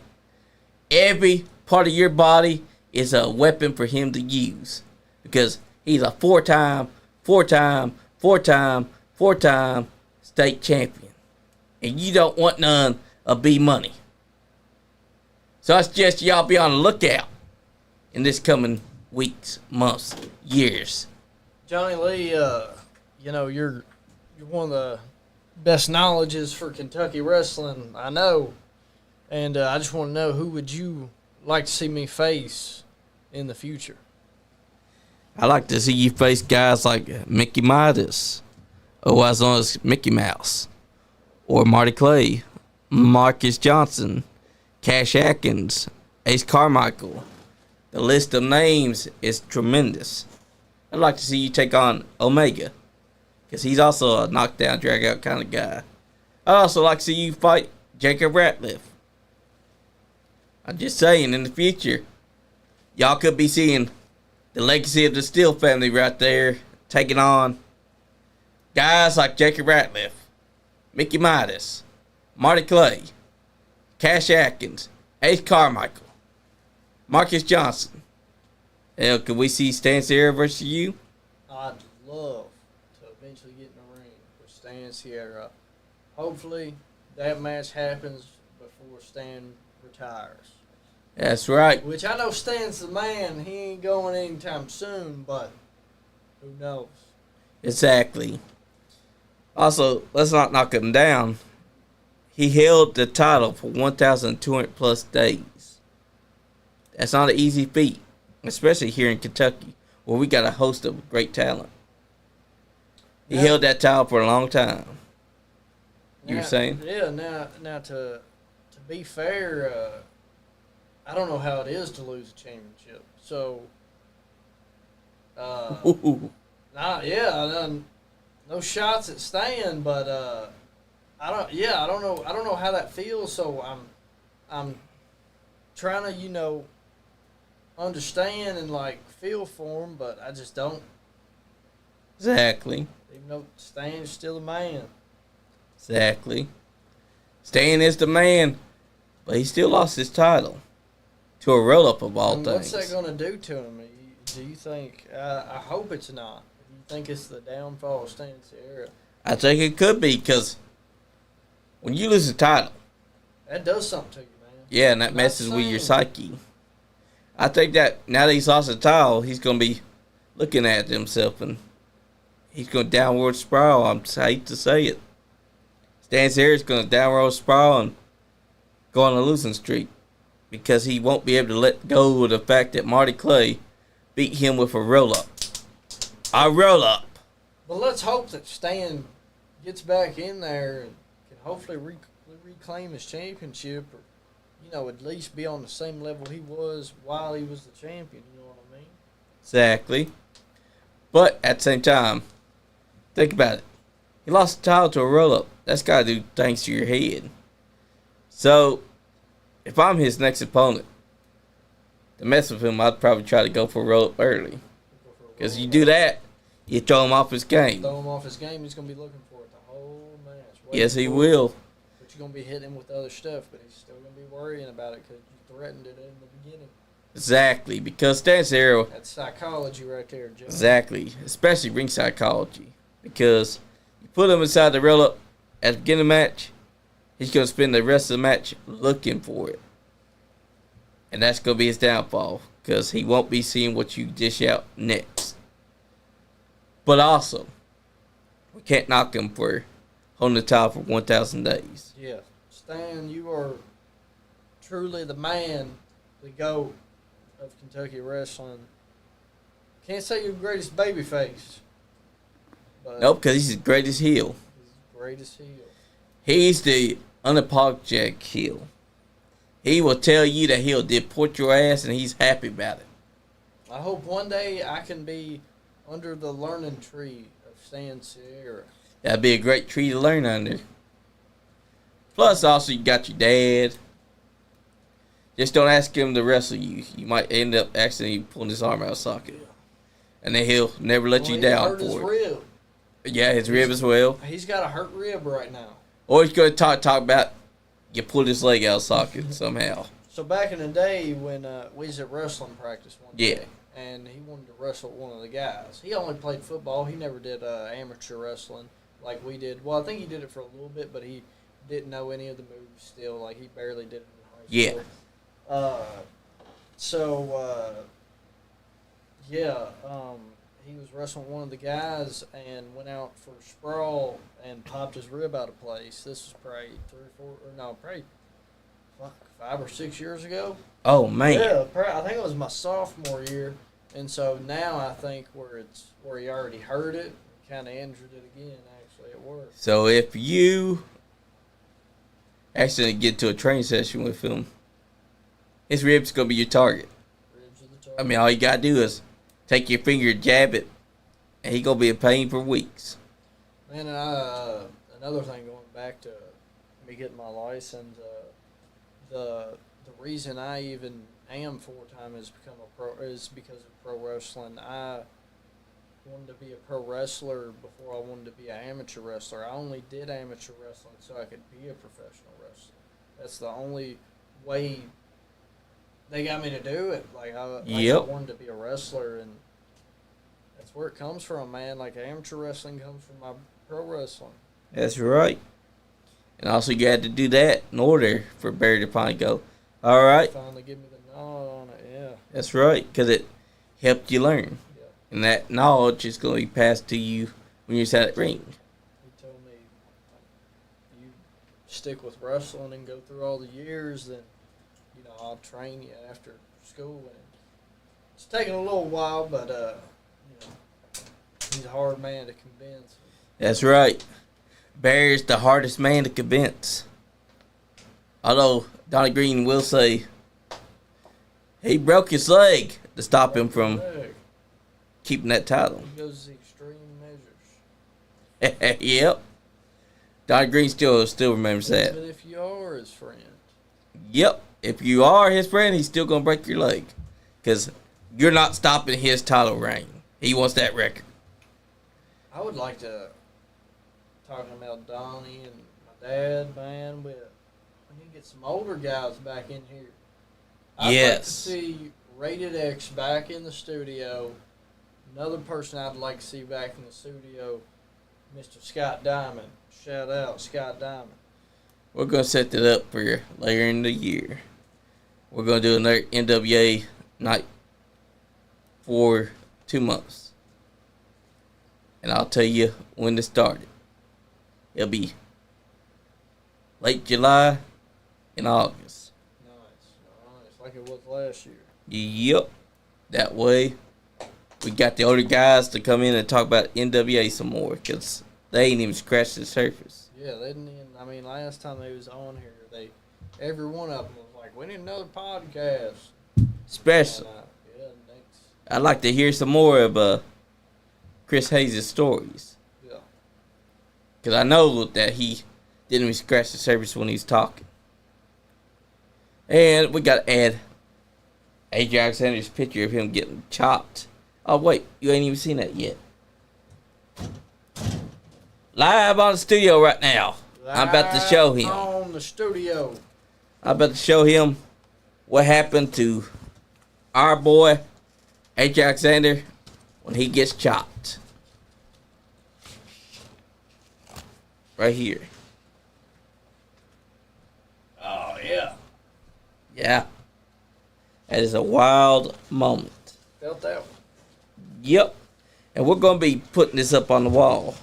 Every part of your body is a weapon for him to use, because he's a 4-time state champion. And you don't want none of Bmoney. So I suggest y'all be on the lookout in this coming weeks, months, years. Johnny Lee, you know, you're one of the best knowledges for Kentucky wrestling I know. And I just want to know, who would you like to see me face in the future? I like to see you face guys like Mickey Midas, otherwise known as Mickey Mouse, or Marty Clay, Marcus Johnson, Cash Atkins, Ace Carmichael. The list of names is tremendous. I'd like to see you take on Omega, because he's also a knockdown, drag-out kind of guy. I'd also like to see you fight Jacob Ratliff. I'm just saying, in the future, y'all could be seeing the legacy of the Steele family right there taking on guys like Jacob Ratliff, Mickey Midas, Marty Clay, Cash Atkins, Ace Carmichael, Marcus Johnson. Hell, could we see Stan Sierra versus you? I'd love to eventually get in the ring with Stan Sierra. Hopefully that match happens before Stan retires. That's right. Which I know Stan's the man. He ain't going anytime soon, but who knows? Exactly. Also, let's not knock him down. He held the title for 1,200 plus days. That's not an easy feat, especially here in Kentucky, where we got a host of great talent. He held that title for a long time. You were saying? Yeah. Now to be fair, I don't know how it is to lose a championship. So, no shots at Stan, but I don't know how that feels. So I'm trying to understand and like feel for him, but I just don't. Exactly. Even though Stan's still a man. Exactly. Stan is the man, but he still lost his title to a roll-up of all things. What's that going to do to him? Do you think? I hope it's not. Do you think it's the downfall of Stan Sierra? I think it could be because when you lose the title, That does something to you, man. yeah, and that I'm messes not with your saying- psyche. I think that now that he's lost the title, he's going to be looking at himself and he's going to downward spiral. I hate to say it. Stan Sierra's going to downward spiral and go on a losing streak because he won't be able to let go of the fact that Marty Clay beat him with a roll-up. A roll-up. But let's hope that Stan gets back in there and can hopefully reclaim his championship, or at least be on the same level he was while he was the champion. You know what I mean? Exactly. But at the same time, think about it. He lost the title to a roll-up. That's got to do things to your head. So, if I'm his next opponent, to mess with him, I'd probably try to go for a roll-up early. Because you do that, you throw him off his game. Throw him off his game. He's gonna be looking for it the whole match. Yes, he waiting for it. will. But you're gonna be hitting him with other stuff. But he's still gonna be worrying about it because you threatened it in the beginning. Exactly. Because Stan Sierra, That's psychology right there, Joe. exactly, especially ring psychology. Because you put him inside the roll-up at the beginning of the match, he's going to spend the rest of the match looking for it. And that's going to be his downfall. Because he won't be seeing what you dish out next. But also, we can't knock him for holding the title for 1,000 days. Yeah, Stan, you are truly the man, the GOAT of Kentucky wrestling. Can't say you're the greatest babyface. But Nope, because he's the greatest heel. he's the greatest heel. He's the unapologetic heel. He will tell you that he'll deport your ass and he's happy about it. I hope one day I can be under the learning tree of Stan Sierra. That'd be a great tree to learn under. Plus, also, you got your dad. Just don't ask him to wrestle you. You might end up accidentally pulling his arm out of socket. And then he'll never let you He down hurt his for it. rib. Yeah, his rib as well. He's got a hurt rib right now. Or he's going to talk about you pulled his leg out of socket somehow. So back in the day when we was at wrestling practice one Yeah. day, and he wanted to wrestle one of the guys. He only played football. He never did amateur wrestling like we did. Well, I think he did it for a little bit, but he didn't know any of the moves still. Like, he barely did it in high school. He was wrestling one of the guys and went out for a sprawl and popped his rib out of place. This was probably 5 or 6 years ago. Oh, man. Yeah, I think it was my sophomore year, and so now I think where he already heard it, kind of injured it again. Actually, at work. So if you accidentally get to a training session with him, his rib's going to be your target. Ribs of the target. I mean, all you got to do is take your finger, jab it, and he going to be in pain for weeks. Man, and another thing, going back to me getting my license, the reason I even am full-time is because of pro wrestling. I wanted to be a pro wrestler before I wanted to be an amateur wrestler. I only did amateur wrestling so I could be a professional wrestler. That's the only way they got me to do it. I wanted to be a wrestler, and that's where it comes from, man. Like, amateur wrestling comes from my pro wrestling. That's right. And also, you had to do that in order for Barry to finally go, all right. Finally give me the nod on it, yeah. That's right, because it helped you learn. Yeah. And that knowledge is going to be passed to you when you're at that ring. He told me, you stick with wrestling and go through all the years, then, I'll train you after school. And it's taken a little while, but, he's a hard man to convince. That's right. Barry's the hardest man to convince. Although Donnie Green will say he broke his leg to stop him from keeping that title. He goes to extreme measures. Yep. Donnie Green still remembers that. But if you are his friend. Yep. If you are his friend, he's still going to break your leg. Because you're not stopping his title reign. He wants that record. I would like to, talking about Donnie and my dad, man, we need to get some older guys back in here. I'd like to Yes. see Rated X back in the studio. Another person I'd like to see back in the studio, Mr. Scott Diamond. Shout out, Scott Diamond. We're going to set that up for later in the year. We're going to do another NWA night for 2 months. And I'll tell you when it started. It'll be late July and August. Nice. Like it was last year. Yep. That way, we got the older guys to come in and talk about NWA some more, because they ain't even scratched the surface. Yeah, they didn't even, I mean, last time they was on here, every one of them was like, we need another podcast. Special. And, next. I'd like to hear some more of Chris Hayes' stories. Yeah. Because I know that he didn't even scratch the surface when he was talking. And we got to add A.J. Alexander's picture of him getting chopped. Oh, wait. You ain't even seen that yet. Live on the studio right now. I'm about to show him. On the studio. I'm about to show him what happened to our boy, A.J. Alexander, when he gets chopped. Right here. Oh, yeah. Yeah. That is a wild moment. Felt that one. Yep. And we're going to be putting this up on the wall.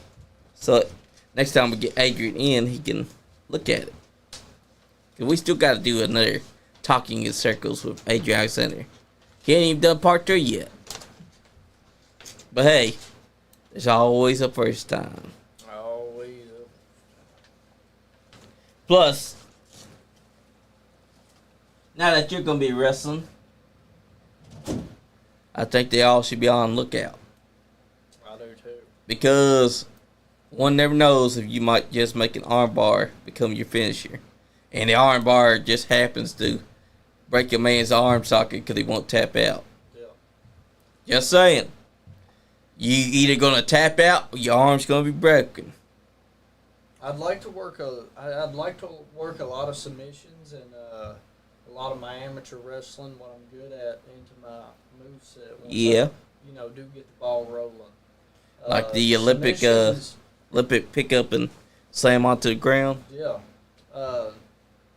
So next time we get Adrian in, he can look at it. Cause we still got to do another Talking in Circles with Adrian Alexander. He ain't even done part 3 yet. But hey, there's always a first time. Always. Plus, now that you're going to be wrestling, I think they all should be on lookout. I do too. Because one never knows if you might just make an armbar become your finisher. And the armbar just happens to break a man's arm socket because he won't tap out. Yeah. Just saying. You either going to tap out or your arm's going to be broken. I'd like to work a lot of submissions and a lot of my amateur wrestling, what I'm good at, into my moveset. Yeah. Do get the ball rolling. Like the Olympic pickup and slam onto the ground. Yeah.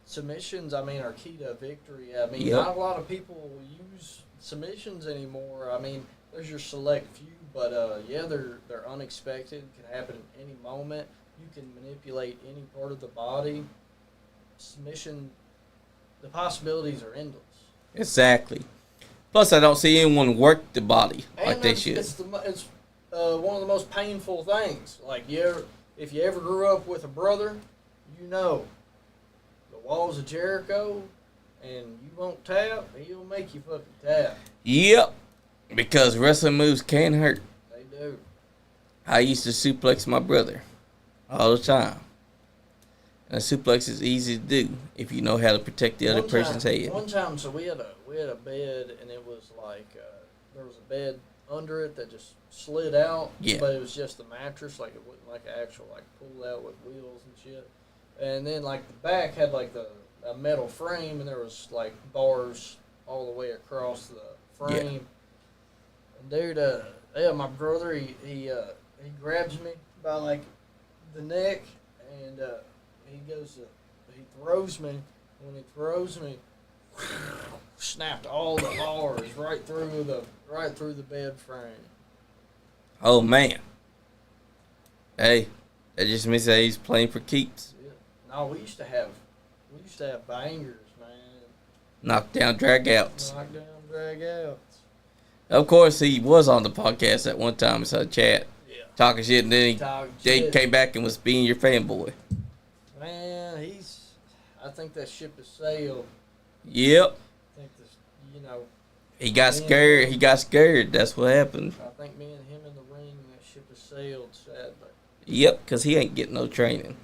Submissions, I mean, are key to victory. I mean, Yep. not a lot of people use submissions anymore. I mean, there's your select few, but yeah, they're unexpected. Can happen at any moment. You can manipulate any part of the body. Submission, the possibilities are endless. Exactly. Plus, I don't see anyone work the body like they should. It's one of the most painful things. Like, if you ever grew up with a brother, you know the walls of Jericho, and you won't tap, he'll make you fucking tap. Yep. Because wrestling moves can hurt. They do. I used to suplex my brother all the time. And a suplex is easy to do if you know how to protect the other person's head. One time, so we had a bed, and it was like there was a bed under it that just slid out. Yeah. But it was just the mattress, like it wasn't like an actual pull out with wheels and shit. And then the back had a metal frame, and there was bars all the way across the frame. Yeah. And dude, yeah, my brother he grabs me by the neck, and he throws me. When he throws me, snapped all the bars right through the bed frame. Oh, man. Hey, that just means that he's playing for keeps. Yeah. No, we used to have bangers, man. Knockdown dragouts. Knockdown dragouts. Of course, he was on the podcast at one time inside chat. Yeah. Talking shit, and then he came back and was being your fanboy. Man, I think that ship has sailed. Yep. I think this, He got scared. He got scared. That's what happened. I think me and him in the ring, that ship has sailed, sadly. Yep, because he ain't getting no training.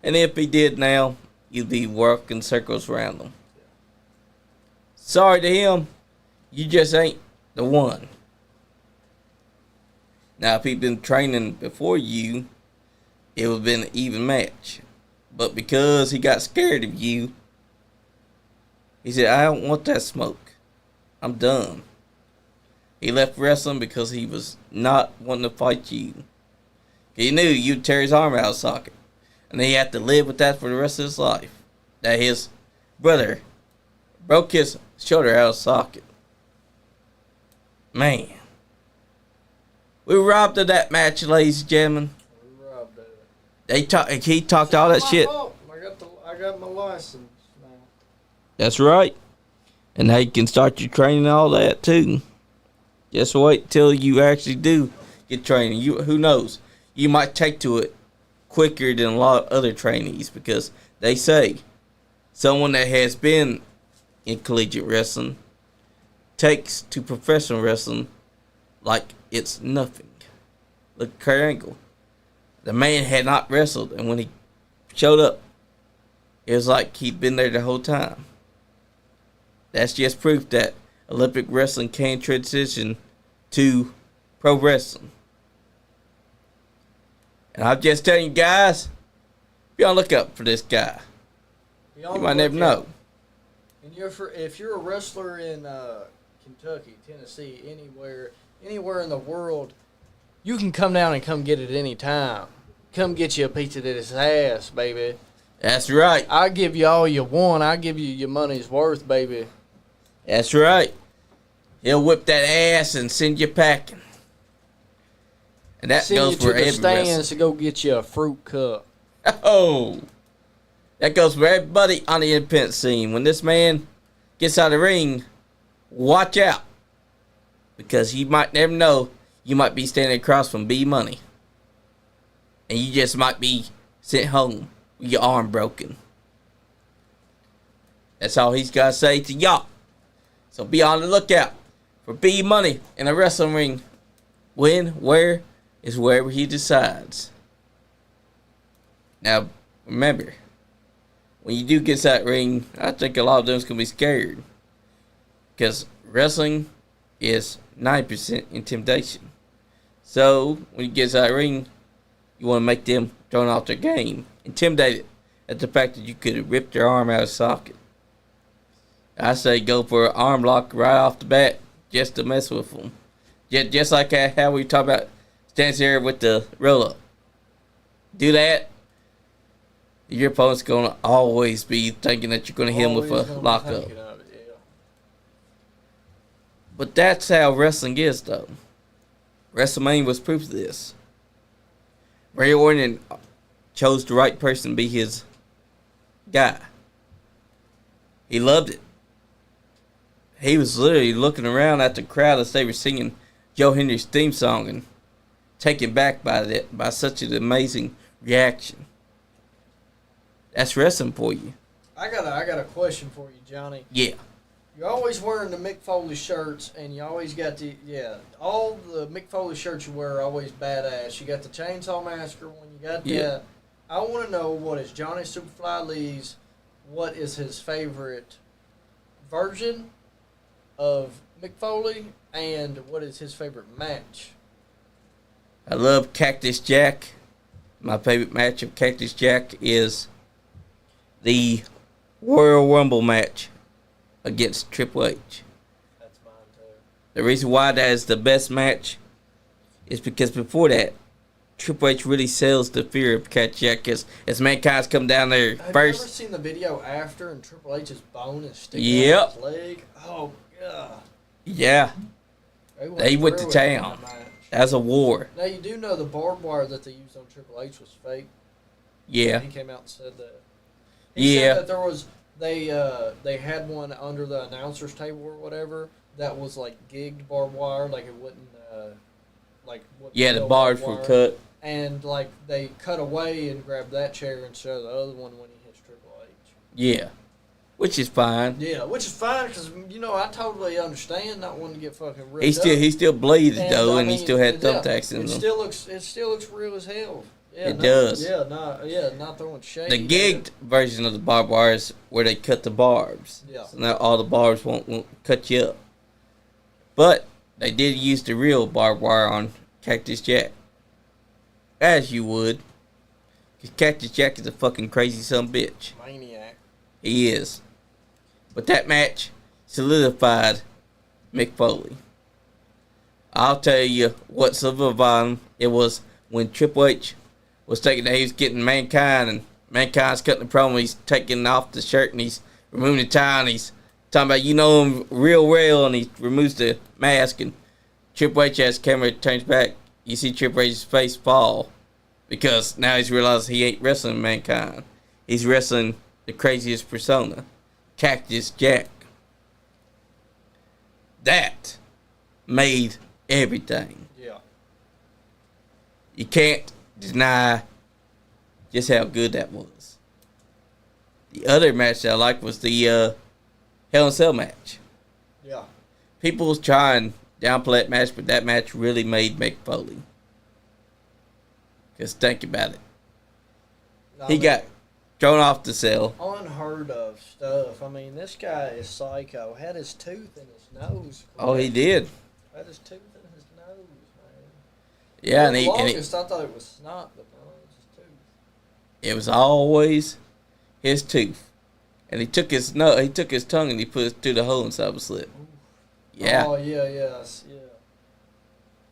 And if he did now, you'd be working circles around him. Sorry to him, you just ain't the one. Now, if he'd been training before you, it would have been an even match. But because he got scared of you, he said, I don't want that smoke. I'm done. He left wrestling because he was not wanting to fight you. He knew you'd tear his arm out of socket. And he had to live with that for the rest of his life. That his brother broke his shoulder out of socket. Man. We robbed of that match, ladies and gentlemen. We robbed of it. He talked all that shit. Fault. I got my license now. That's right. And now you can start your training and all that too. Just wait till you actually do get training. Who knows? You might take to it quicker than a lot of other trainees, because they say someone that has been in collegiate wrestling takes to professional wrestling like it's nothing. Look at Kurt Angle. The man had not wrestled, and when he showed up, it was like he'd been there the whole time. That's just proof that Olympic wrestling can transition to pro wrestling. And I'm just telling you guys, be on the lookout for this guy. You might never know. And if you're a wrestler in Kentucky, Tennessee, anywhere in the world, you can come down and come get it any time. Come get you a piece of this ass, baby. That's right. I give you all you want. I give you your money's worth, baby. That's right. He'll whip that ass and send you packing. And that goes for every Send you to the stands wrestler. to go get you a fruit cup. Oh, that goes for everybody on the independent scene. When this man gets out of the ring, watch out. Because you might never know, you might be standing across from Bmoney. And you just might be sent home with your arm broken. That's all he's got to say to y'all. So be on the lookout for Bmoney in a wrestling ring. When, where, is wherever he decides. Now, remember, when you do get to that ring, I think a lot of them's going to be scared. Because wrestling is 9% intimidation. So, when you get to that ring, you want to make them thrown off their game. Intimidated at the fact that you could have ripped their arm out of socket. I say go for an arm lock right off the bat just to mess with them. Just like how we talk about stands here with the roll-up. Do that, your opponent's going to always be thinking that you're going to hit him with a lockup. But that's how wrestling is, though. WrestleMania was proof of this. Ray Orton chose the right person to be his guy. He loved it. He was literally looking around at the crowd as they were singing Joe Henry's theme song and taken back by such an amazing reaction. That's wrestling for you. I got a question for you, Johnny. Yeah. You're always wearing the Mick Foley shirts, and you always got all the Mick Foley shirts you wear are always badass. You got the Chainsaw Massacre one, you got that. Yeah. I want to know, what is Johnny Superfly Lee's, what is his favorite version of Mick Foley, and what is his favorite match? I love Cactus Jack. My favorite match of Cactus Jack is the Royal Rumble match against Triple H. That's mine too. The reason why that is the best match is because before that, Triple H really sells the fear of Cactus Jack as Mankind's come down there Have first. you ever seen the video after and Triple H's bone is sticking Yep. out his leg? Oh, God. Yeah, they went to through it in town. that match. That's a war. Now, you do know the barbed wire that they used on Triple H was fake. Yeah. He came out and said that. He Yeah. said that there was they had one under the announcer's table or whatever that was like gigged barbed wire, like it wouldn't wouldn't Yeah, the go bars barbed were wire. cut. And like they cut away and grabbed that chair and showed the other one when he hits Triple H. Yeah, which is fine. Yeah, which is fine because I totally understand not wanting to get fucking ripped He still bleeded though, I and he mean, still had yeah, thumbtacks in it him. still looks real as hell. Yeah, It does. Yeah, not throwing shade. The gigged version of the barbed wire is where they cut the barbs. Yeah. So now all the barbs won't cut you up. But they did use the real barbed wire on Cactus Jack. As you would. Because Cactus Jack is a fucking crazy son of a bitch. Maniac. He is. But that match solidified Mick Foley. I'll tell you what survived. It was when Triple H was taking that he was getting Mankind, and Mankind's cutting the promo. He's taking off the shirt and he's removing the tie, and he's talking about, you know him real well, and he removes the mask, and Triple H, as camera turns back, you see Triple H's face fall because now he's realized he ain't wrestling Mankind. He's wrestling the craziest persona, Cactus Jack. That made everything. Yeah. You can't deny just how good that was. The other match that I liked was the Hell in a Cell match. Yeah. People was trying to downplay that match, but that match really made Mick Foley. Because think about it. He got thrown off the cell. Unheard of stuff. I mean, this guy is psycho. Had his tooth in his nose. Oh, he did. Had his tooth in his nose, man. Yeah, For the longest, I thought it was snot, but no, it was his tooth. It was always his tooth. And he took his tongue and he put it through the hole inside his lip. Yeah. Oh, yeah.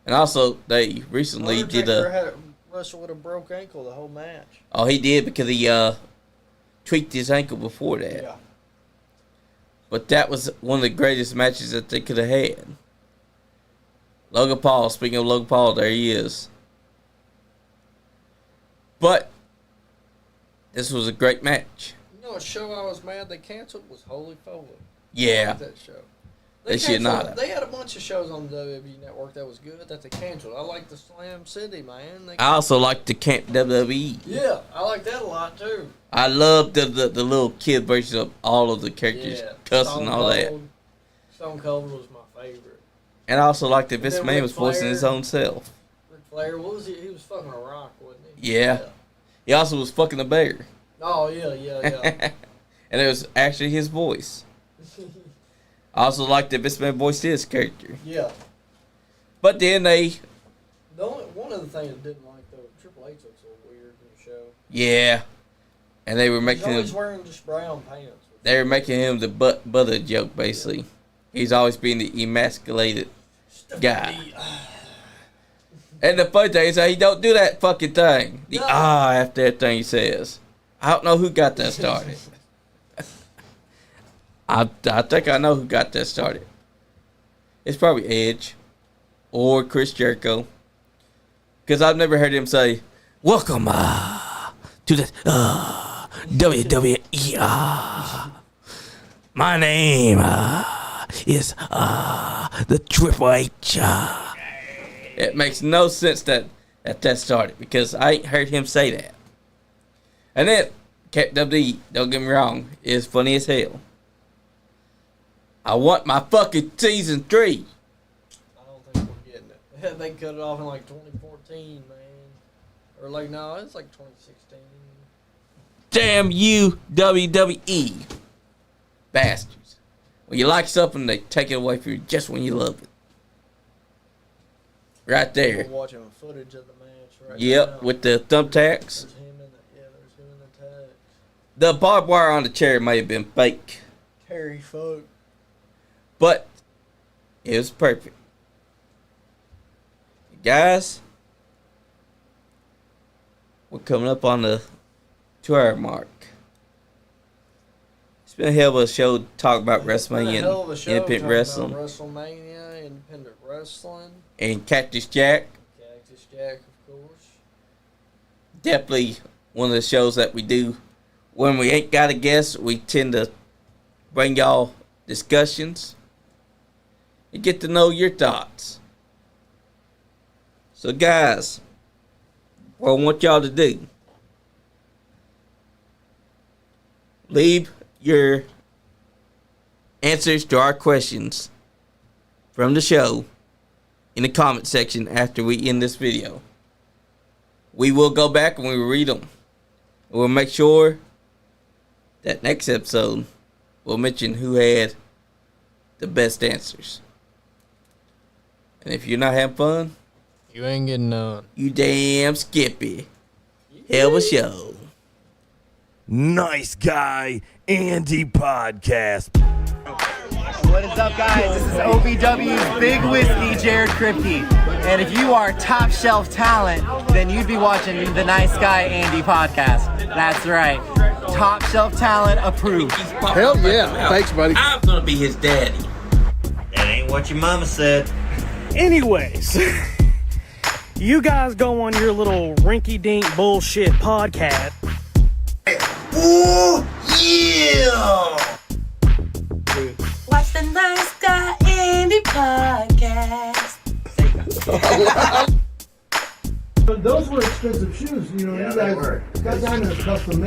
And also, they recently did a... had wrestle with a broke ankle the whole match. Oh, he did because he tweaked his ankle before that. Yeah. But that was one of the greatest matches that they could have had. Logan Paul, speaking of Logan Paul, there he is. But this was a great match. You know, a show I was mad they canceled was Holy Foley. Yeah. I liked that show. They should not have. They had a bunch of shows on the WWE Network that was good that they canceled. I like the Slam City, man. I also like the Camp WWE. Yeah, I like that a lot too. I love the little kid version of all of the characters, cussing and all that. Stone Cold was my favorite. And I also like that Vince then McMahon Ric was voicing his Flair. own self. Ric Flair, what was he? He was fucking a rock, wasn't he? Yeah. He also was fucking a bear. Oh, yeah. And it was actually his voice. I also like that Vince McMahon voiced his character. Yeah. But then they... One of the things I didn't like, though, Triple H looks a little weird in the show. Yeah. And they were making him... He's always wearing just brown pants. They were making him the butter joke, basically. He's always being the emasculated guy. And the funny thing is that he don't do that fucking thing. The after everything he says. I don't know who got that started. I think I know who got that started. It's probably Edge or Chris Jericho. Because I've never heard him say, "Welcome to the WWE. My name is the Triple H." It makes no sense that started because I ain't heard him say that. And then, WWE, don't get me wrong, is funny as hell. I want my fucking season 3. I don't think we're getting it. They cut it off in like 2014, man. Or like, no, it's like 2016. Damn you, WWE. Bastards. When you like something, they take it away from you just when you love it. Right there. We're watching footage of the match right Yep, now. with the thumbtacks. There's him in the tag. The barbed wire on the chair may have been fake, Terry Folk. but it was perfect. Guys, we're coming up on the 2-hour mark. It's been a hell of a show to talk about WrestleMania and independent wrestling. WrestleMania, independent wrestling. And Cactus Jack. Cactus Jack, of course. Definitely one of the shows that we do when we ain't got a guest. We tend to bring y'all discussions and get to know your thoughts. So guys, what I want y'all to do, leave your answers to our questions from the show in the comment section after we end this video. We will go back and we will read them. We'll make sure that next episode we'll mention who had the best answers. And if you're not having fun, You ain't getting none. you damn skippy. Hell of a show. Nice Guy Andy Podcast. What is up, guys? This is OVW's Big Whiskey, Jared Kripke. And if you are top shelf talent, then you'd be watching the Nice Guy Andy podcast. That's right. Top shelf talent approved. Hell yeah. Thanks, buddy. I'm gonna be his daddy. That ain't what your mama said. Anyways, you guys go on your little rinky-dink bullshit podcast. Ooh, yeah! Watch the Nice Guy Andy podcast. Those were expensive shoes, you know. Yeah, You they guys were. got down to custom made.